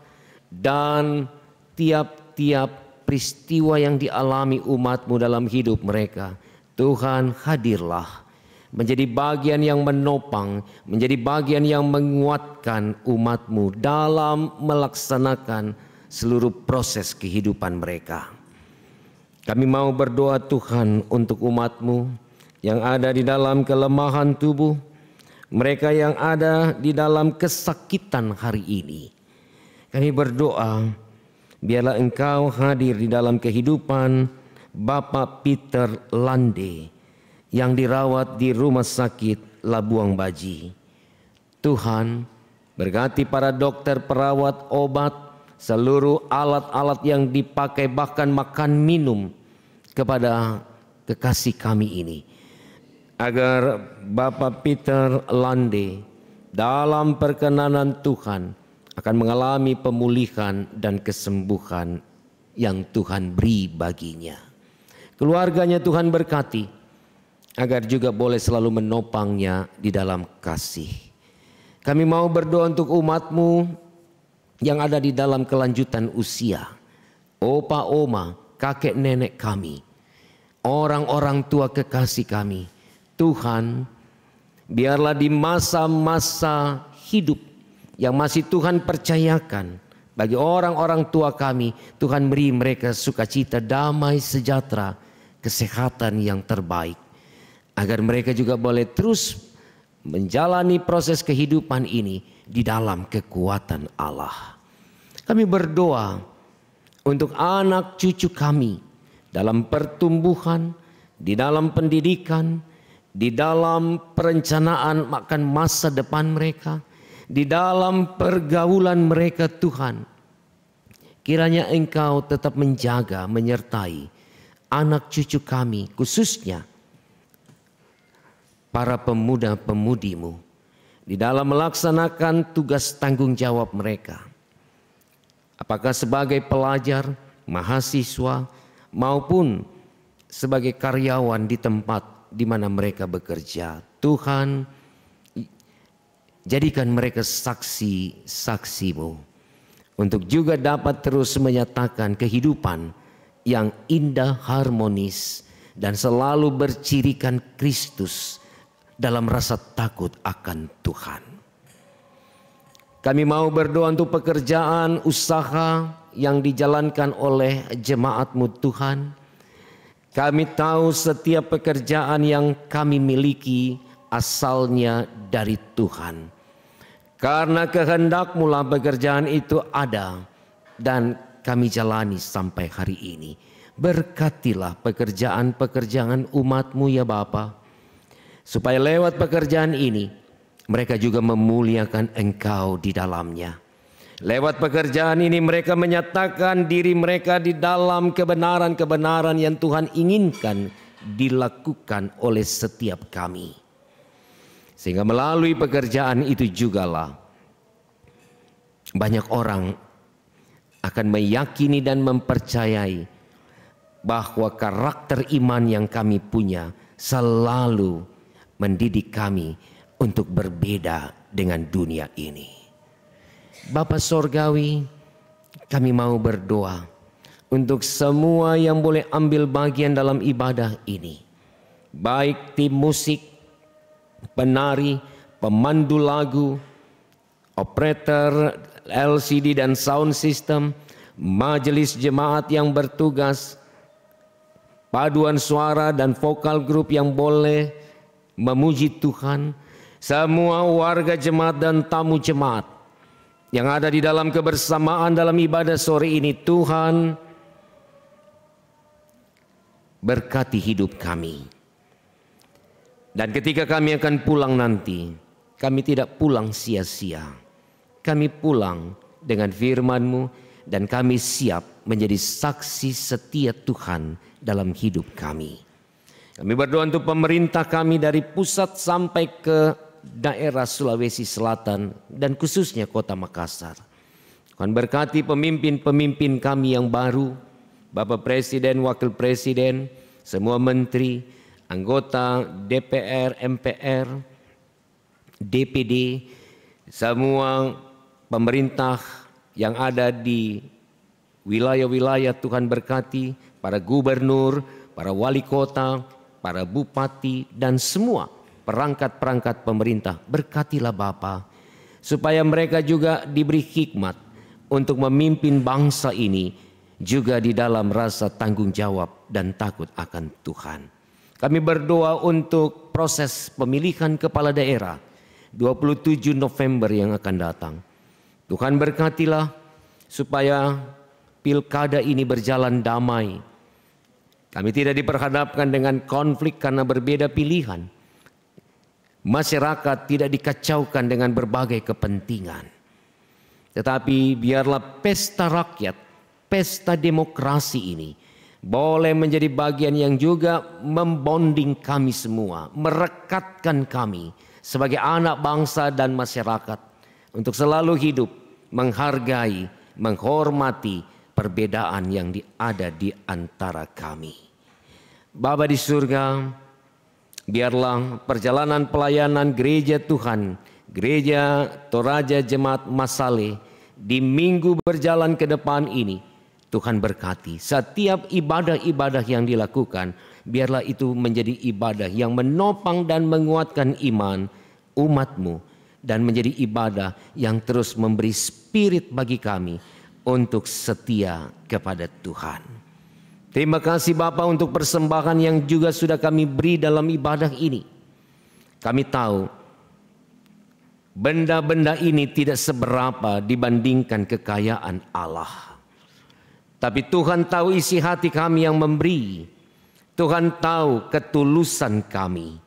dan tiap-tiap peristiwa yang dialami umat-Mu dalam hidup mereka. Tuhan, hadirlah menjadi bagian yang menopang, menjadi bagian yang menguatkan umat-Mu dalam melaksanakan seluruh proses kehidupan mereka. Kami mau berdoa Tuhan untuk umat-Mu yang ada di dalam kelemahan tubuh, mereka yang ada di dalam kesakitan hari ini. Kami berdoa, biarlah Engkau hadir di dalam kehidupan Bapak Peter Lande yang dirawat di rumah sakit Labuang Baji. Tuhan, berkati para dokter, perawat, obat, seluruh alat-alat yang dipakai, bahkan makan minum kepada kekasih kami ini, agar Bapak Peter Lande dalam perkenanan Tuhan akan mengalami pemulihan dan kesembuhan yang Tuhan beri baginya. Keluarganya Tuhan berkati, agar juga boleh selalu menopangnya di dalam kasih. Kami mau berdoa untuk umat-Mu yang ada di dalam kelanjutan usia, opa oma, kakek nenek kami, orang-orang tua kekasih kami. Tuhan, biarlah di masa-masa hidup yang masih Tuhan percayakan bagi orang-orang tua kami, Tuhan beri mereka sukacita, damai, sejahtera, kesehatan yang terbaik, agar mereka juga boleh terus menjalani proses kehidupan ini di dalam kekuatan Allah. Kami berdoa untuk anak cucu kami dalam pertumbuhan, di dalam pendidikan, di dalam perencanaan akan masa depan mereka, di dalam pergaulan mereka. Tuhan, kiranya Engkau tetap menjaga, menyertai anak cucu kami, khususnya para pemuda-pemudi-Mu di dalam melaksanakan tugas tanggung jawab mereka. Apakah sebagai pelajar, mahasiswa, maupun sebagai karyawan di tempat di mana mereka bekerja. Tuhan, jadikan mereka saksi-saksi-Mu untuk juga dapat terus menyatakan kehidupan yang indah, harmonis, dan selalu bercirikan Kristus dalam rasa takut akan Tuhan. Kami mau berdoa untuk pekerjaan, usaha yang dijalankan oleh jemaat-Mu Tuhan. Kami tahu setiap pekerjaan yang kami miliki asalnya dari Tuhan. Karena kehendak-Mu lah pekerjaan itu ada dan kami jalani sampai hari ini. Berkatilah pekerjaan-pekerjaan umat-Mu ya Bapa, supaya lewat pekerjaan ini mereka juga memuliakan Engkau di dalamnya. Lewat pekerjaan ini mereka menyatakan diri mereka di dalam kebenaran-kebenaran yang Tuhan inginkan dilakukan oleh setiap kami. Sehingga melalui pekerjaan itu jugalah banyak orang akan meyakini dan mempercayai bahwa karakter iman yang kami punya selalu mendidik kami untuk berbeda dengan dunia ini. Bapa Sorgawi, kami mau berdoa untuk semua yang boleh ambil bagian dalam ibadah ini. Baik tim musik, penari, pemandu lagu, operator LCD dan sound system, majelis jemaat yang bertugas, paduan suara dan vokal grup yang boleh memuji Tuhan, semua warga jemaat dan tamu jemaat yang ada di dalam kebersamaan dalam ibadah sore ini. Tuhan, berkati hidup kami. Dan ketika kami akan pulang nanti, kami tidak pulang sia-sia. Kami pulang dengan firman-Mu dan kami siap menjadi saksi setia Tuhan dalam hidup kami. Kami berdoa untuk pemerintah kami dari pusat sampai ke daerah Sulawesi Selatan dan khususnya kota Makassar. Tuhan berkati pemimpin-pemimpin kami yang baru, Bapak Presiden, Wakil Presiden, semua menteri, anggota DPR, MPR, DPD, semua pemerintah yang ada di wilayah-wilayah. Tuhan berkati para gubernur, para wali kota, para bupati, dan semua perangkat-perangkat pemerintah. Berkatilah Bapa, supaya mereka juga diberi hikmat untuk memimpin bangsa ini juga di dalam rasa tanggung jawab dan takut akan Tuhan. Kami berdoa untuk proses pemilihan kepala daerah 27 November yang akan datang. Tuhan berkatilah supaya pilkada ini berjalan damai. Kami tidak diperhadapkan dengan konflik karena berbeda pilihan. Masyarakat tidak dikacaukan dengan berbagai kepentingan. Tetapi biarlah pesta rakyat, pesta demokrasi ini boleh menjadi bagian yang juga membonding kami semua, merekatkan kami sebagai anak bangsa dan masyarakat untuk selalu hidup menghargai, menghormati perbedaan yang ada di antara kami. Bapa di surga, Biarlah perjalanan pelayanan gereja Tuhan, Gereja Toraja Jemaat Masale di minggu berjalan ke depan ini, Tuhan berkati setiap ibadah-ibadah yang dilakukan. Biarlah itu menjadi ibadah yang menopang dan menguatkan iman umat-Mu, dan menjadi ibadah yang terus memberi spirit bagi kami untuk setia kepada Tuhan. Terima kasih Bapa untuk persembahan yang juga sudah kami beri dalam ibadah ini. Kami tahu benda-benda ini tidak seberapa dibandingkan kekayaan Allah. Tapi Tuhan tahu isi hati kami yang memberi. Tuhan tahu ketulusan kami.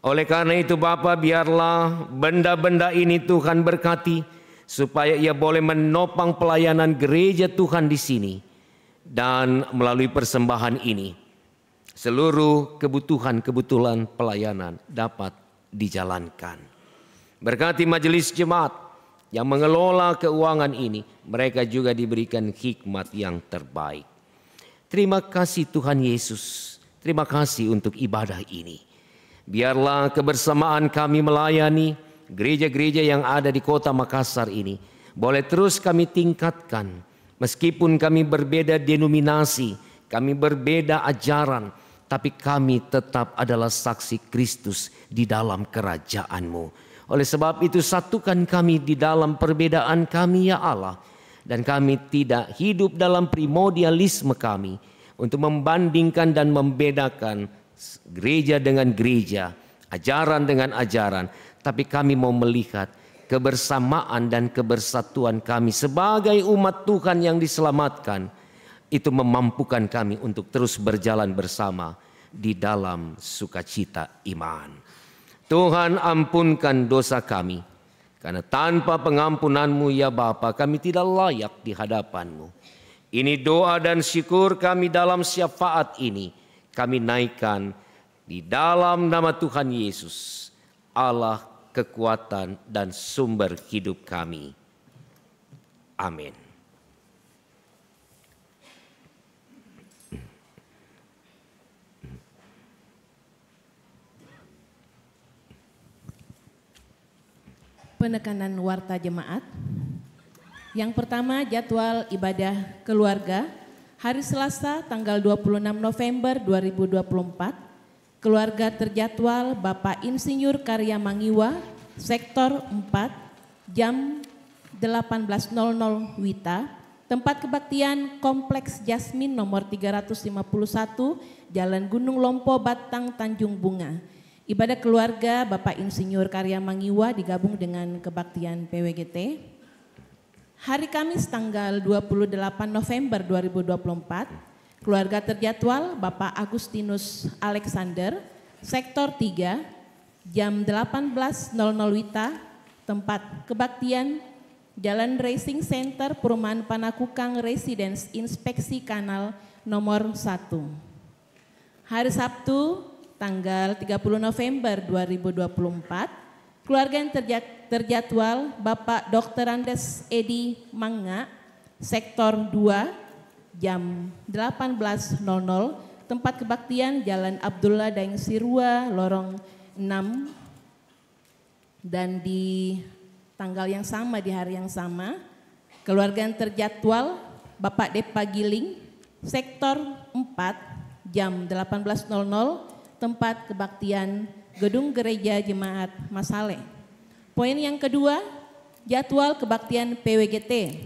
Oleh karena itu Bapa, biarlah benda-benda ini Tuhan berkati, supaya ia boleh menopang pelayanan gereja Tuhan di sini. Dan melalui persembahan ini, seluruh kebutuhan pelayanan dapat dijalankan. Berkati majelis jemaat yang mengelola keuangan ini, mereka juga diberikan hikmat yang terbaik. Terima kasih Tuhan Yesus, terima kasih untuk ibadah ini. Biarlah kebersamaan kami melayani gereja-gereja yang ada di kota Makassar ini boleh terus kami tingkatkan. Meskipun kami berbeda denominasi, kami berbeda ajaran, tapi kami tetap adalah saksi Kristus di dalam kerajaan-Mu. Oleh sebab itu satukan kami di dalam perbedaan kami ya Allah. Dan kami tidak hidup dalam primordialisme kami untuk membandingkan dan membedakan gereja dengan gereja, ajaran dengan ajaran. Tapi kami mau melihat kebersamaan dan kebersatuan kami sebagai umat Tuhan yang diselamatkan. Itu memampukan kami untuk terus berjalan bersama di dalam sukacita iman. Tuhan ampunkan dosa kami, karena tanpa pengampunan-Mu ya Bapa, kami tidak layak di hadapan-Mu. Ini doa dan syukur kami dalam syafaat ini, kami naikkan di dalam nama Tuhan Yesus, Allah kekuatan dan sumber hidup kami. Amin. Penekanan warta jemaat. Yang pertama, jadwal ibadah keluarga hari Selasa tanggal 26 November 2024. Keluarga terjadwal Bapak Insinyur Karya Mangiwa, Sektor 4, jam 18.00 WITA. Tempat kebaktian Kompleks Jasmin nomor 351, Jalan Gunung Lompo, Batang, Tanjung Bunga. Ibadah keluarga Bapak Insinyur Karya Mangiwa digabung dengan kebaktian PWGT. Hari Kamis tanggal 28 November 2024, keluarga terjadwal Bapak Agustinus Alexander, Sektor 3, jam 18.00 WITA, tempat kebaktian Jalan Racing Center, Perumahan Panakukang Residence, Inspeksi Kanal nomor 1. Hari Sabtu tanggal 30 November 2024, keluarga yang terjadwal Bapak Dr. Andes Edi Mangga, Sektor 2, jam 18.00, tempat kebaktian Jalan Abdullah Daeng Sirua, Lorong 6, dan di tanggal yang sama, di hari yang sama, keluarga yang terjadwal Bapak Depa Giling, Sektor 4, jam 18.00, tempat kebaktian Gedung Gereja Jemaat Masale. Poin yang kedua, jadwal kebaktian PWGT.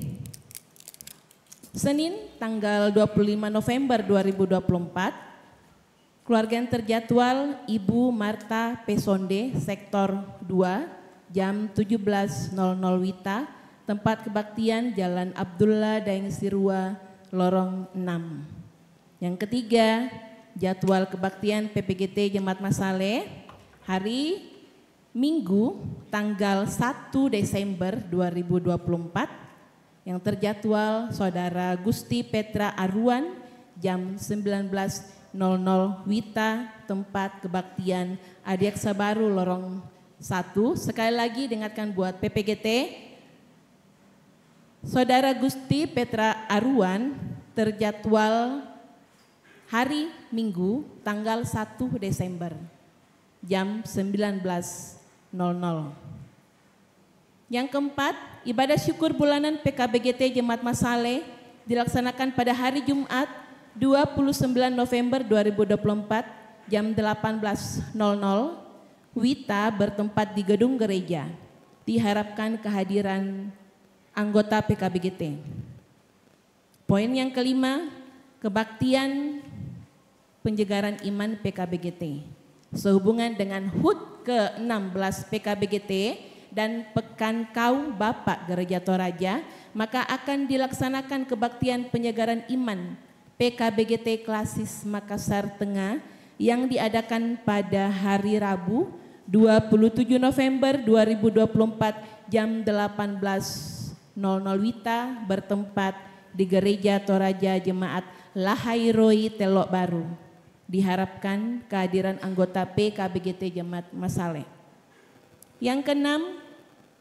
Senin tanggal 25 November 2024, keluarga yang terjadwal Ibu Marta Pesonde, Sektor 2, jam 17.00 WITA, tempat kebaktian Jalan Abdullah Daeng Sirua, Lorong 6. Yang ketiga, jadwal kebaktian PPGT Jemaat Masale hari Minggu tanggal 1 Desember 2024 yang terjadwal Saudara Gusti Petra Aruan jam 19.00 WITA, tempat kebaktian Adiaksa Baru Lorong 1. Sekali lagi dengarkan buat PPGT, Saudara Gusti Petra Aruan terjadwal hari Minggu tanggal 1 Desember jam 19.00. Yang keempat, ibadah syukur bulanan PKBGT Jemaat Masale dilaksanakan pada hari Jumat 29 November 2024 jam 18.00. Wita bertempat di gedung gereja. Diharapkan kehadiran anggota PKBGT. Poin yang kelima, kebaktian penjegaran iman PKBGT. Sehubungan dengan HUT ke-16 PKBGT dan Pekan Kaum Bapak Gereja Toraja, maka akan dilaksanakan kebaktian penyegaran iman PKBGT Klasis Makassar Tengah yang diadakan pada hari Rabu 27 November 2024 jam 18.00 Wita bertempat di Gereja Toraja Jemaat Lahairoi Telok Baru. Diharapkan kehadiran anggota PKBGT Jemaat Masale. Yang keenam,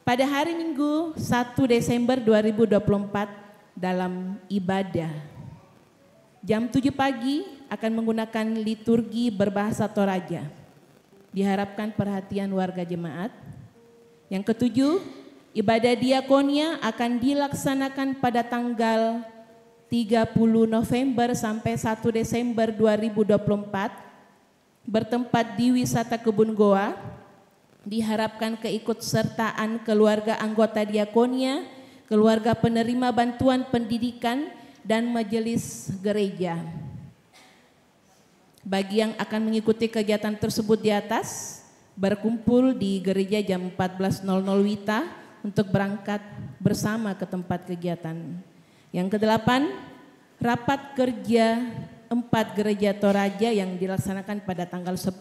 pada hari Minggu 1 Desember 2024 dalam ibadah jam 7 pagi akan menggunakan liturgi berbahasa Toraja. Diharapkan perhatian warga jemaat. Yang ketujuh, ibadah diakonia akan dilaksanakan pada tanggal 30 November sampai 1 Desember 2024 bertempat di Wisata Kebun Goa. Diharapkan keikutsertaan keluarga anggota diakonia, keluarga penerima bantuan pendidikan, dan majelis gereja. Bagi yang akan mengikuti kegiatan tersebut di atas, berkumpul di gereja jam 14.00 Wita untuk berangkat bersama ke tempat kegiatan. Yang kedelapan, rapat kerja 4 gereja Toraja yang dilaksanakan pada tanggal 10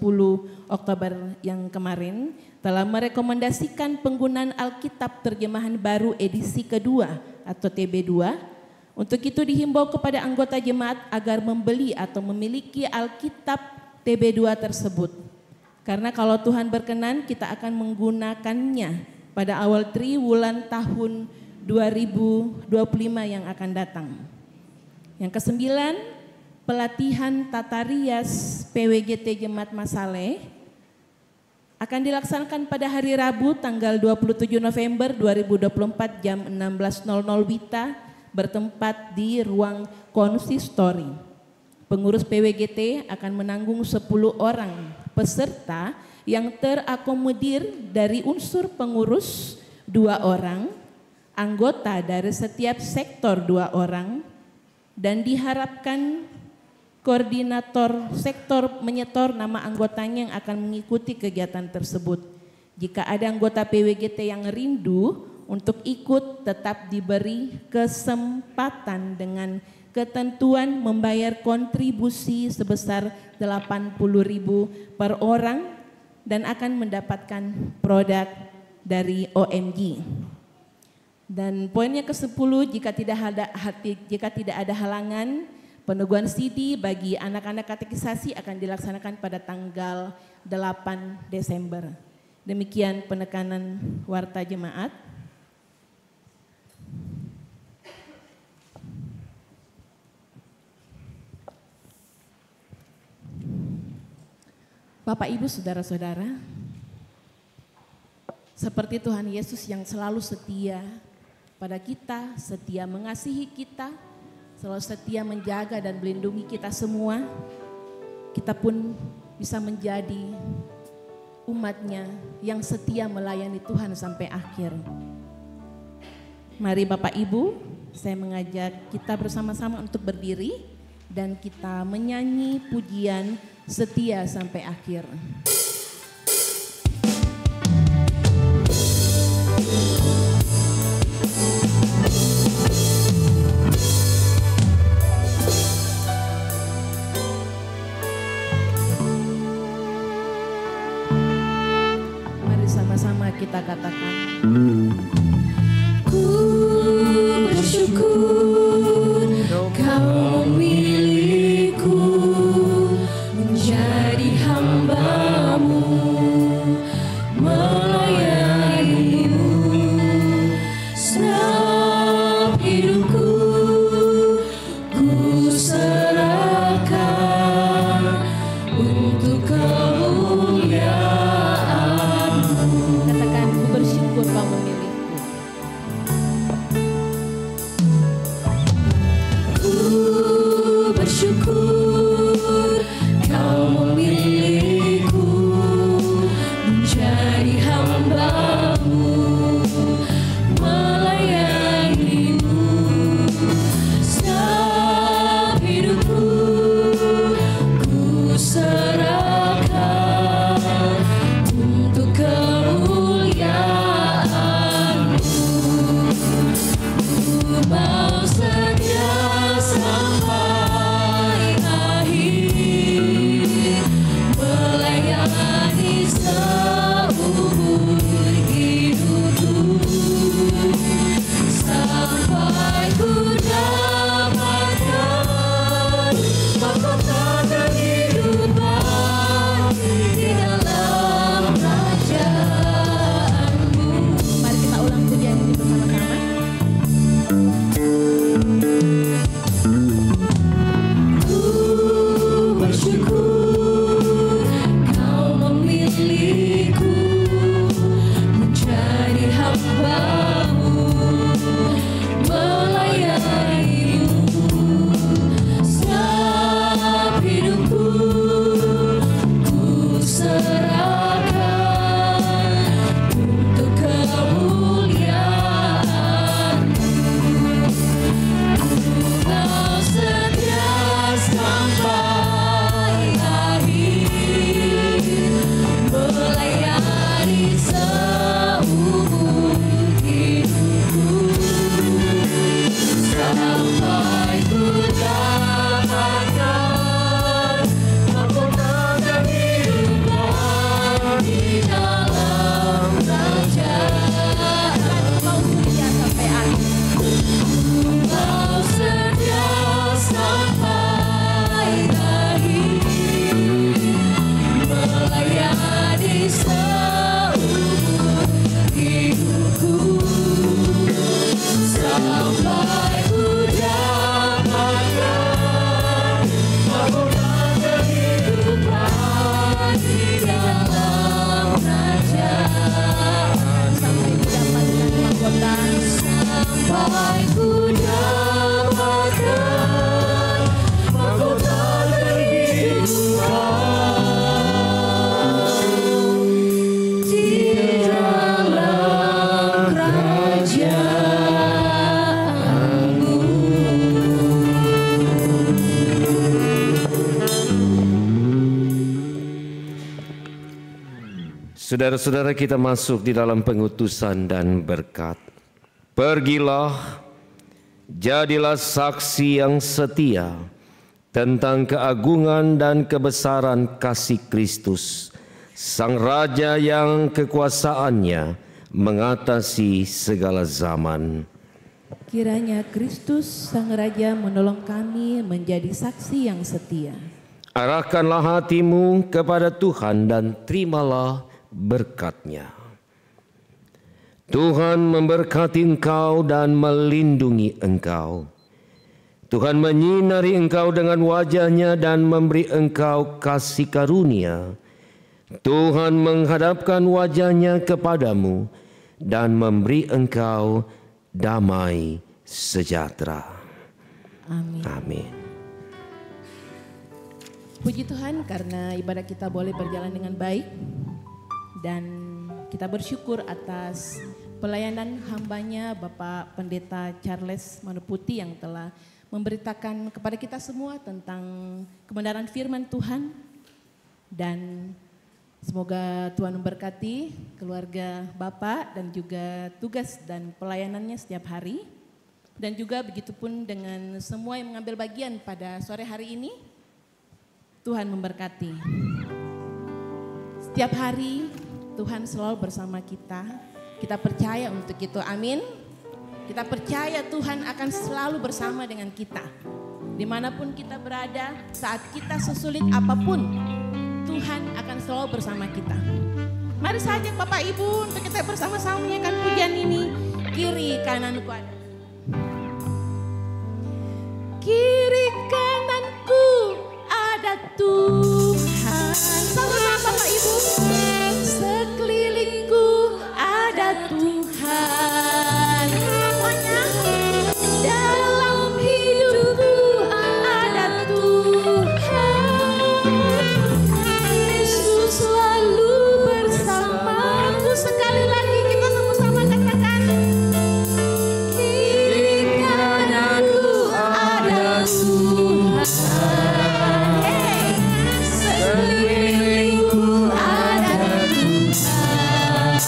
Oktober yang kemarin telah merekomendasikan penggunaan Alkitab Terjemahan Baru edisi kedua atau TB2. Untuk itu dihimbau kepada anggota jemaat agar membeli atau memiliki Alkitab TB2 tersebut. Karena kalau Tuhan berkenan kita akan menggunakannya pada awal triwulan tahun 2025 yang akan datang. Yang kesembilan, pelatihan tata rias PWGT Jemaat Masale akan dilaksanakan pada hari Rabu tanggal 27 November 2024 jam 16.00 Wita bertempat di ruang konsistori. Pengurus PWGT akan menanggung 10 orang peserta yang terakomodir dari unsur pengurus 2 orang, anggota dari setiap sektor 2 orang, dan diharapkan koordinator sektor menyetor nama anggotanya yang akan mengikuti kegiatan tersebut. Jika ada anggota PWGT yang rindu untuk ikut, tetap diberi kesempatan dengan ketentuan membayar kontribusi sebesar 80.000 per orang dan akan mendapatkan produk dari OMG. Dan poinnya ke-10, jika tidak ada halangan, peneguhan CD bagi anak-anak katekisasi akan dilaksanakan pada tanggal 8 Desember. Demikian penekanan warta jemaat. Bapak, Ibu, Saudara-saudara, seperti Tuhan Yesus yang selalu setia pada kita, setia mengasihi kita, selalu setia menjaga dan melindungi kita semua, kita pun bisa menjadi umat-Nya yang setia melayani Tuhan sampai akhir. Mari Bapak Ibu, saya mengajak kita bersama-sama untuk berdiri dan kita menyanyi pujian Setia Sampai Akhir. Mari sama-sama kita katakan. Ku bersyukur kau memilihku menjadi hamba. Saudara-saudara, kita masuk di dalam pengutusan dan berkat. Pergilah, jadilah saksi yang setia tentang keagungan dan kebesaran kasih Kristus, Sang Raja yang kekuasaannya mengatasi segala zaman. Kiranya Kristus Sang Raja menolong kami menjadi saksi yang setia. Arahkanlah hatimu kepada Tuhan dan terimalah berkat-Nya. Tuhan memberkati engkau dan melindungi engkau. Tuhan menyinari engkau dengan wajah-Nya dan memberi engkau kasih karunia. Tuhan menghadapkan wajah-Nya kepadamu dan memberi engkau damai sejahtera. Amin. Amin. Puji Tuhan karena ibadah kita boleh berjalan dengan baik. Dan kita bersyukur atas pelayanan hambanya Bapak Pendeta Charles Manuputi yang telah memberitakan kepada kita semua tentang kebenaran firman Tuhan. Dan semoga Tuhan memberkati keluarga Bapak dan juga tugas dan pelayanannya setiap hari. Dan juga begitupun dengan semua yang mengambil bagian pada sore hari ini. Tuhan memberkati. Setiap hari Tuhan selalu bersama kita. Kita percaya untuk itu, amin. Kita percaya Tuhan akan selalu bersama dengan kita. Dimanapun kita berada, saat kita sesulit apapun, Tuhan akan selalu bersama kita. Mari saja Bapak Ibu untuk kita bersama-sama menyanyikan pujian ini. Kiri kananku ada. Kiri kananku ada Tuhan. Sama-sama Bapak Ibu. Sekelilingku ada Tuhan. Semuanya. Dalam hidupku ada Tuhan. Yesus selalu bersamaku. Sekali lagi kita sama-sama katakan. Kiri kananku ada Tuhan. Sekelilingku ada Tuhan.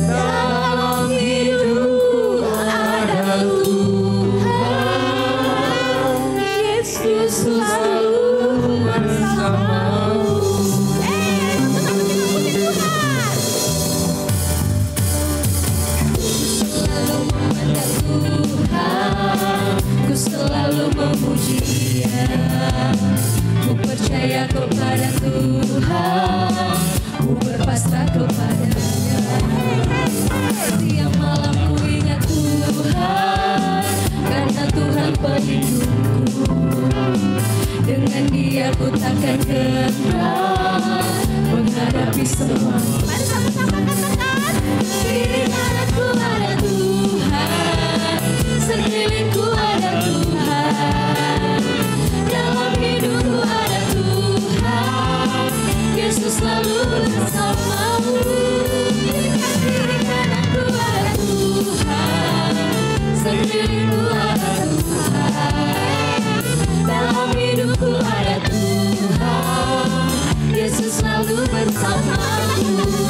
Dalam hidupku ada Tuhan. Yesus selalu bersamaku. Bersama kita puji Tuhan. Selalu memandang Tuhan, ku selalu memuji Dia. Ku percaya kepada Tuhan, ku berpasrah kepada-Nya. Setiap malam ku ingat Tuhan, karena Tuhan pelindungku. Dengan Dia ku takkan gentar menghadapi semua. Mari sama-sama katakan. Kiri kananku ada Tuhan, sekelilingku ada Tuhan. Dalam hidupku ada Tuhan, Yesus selalu bersamamu. Kiri kananku ada Tuhan, sekelilingku ada Tuhan. Dalam hidupku ada Tuhan, Yesus selalu bersamamu.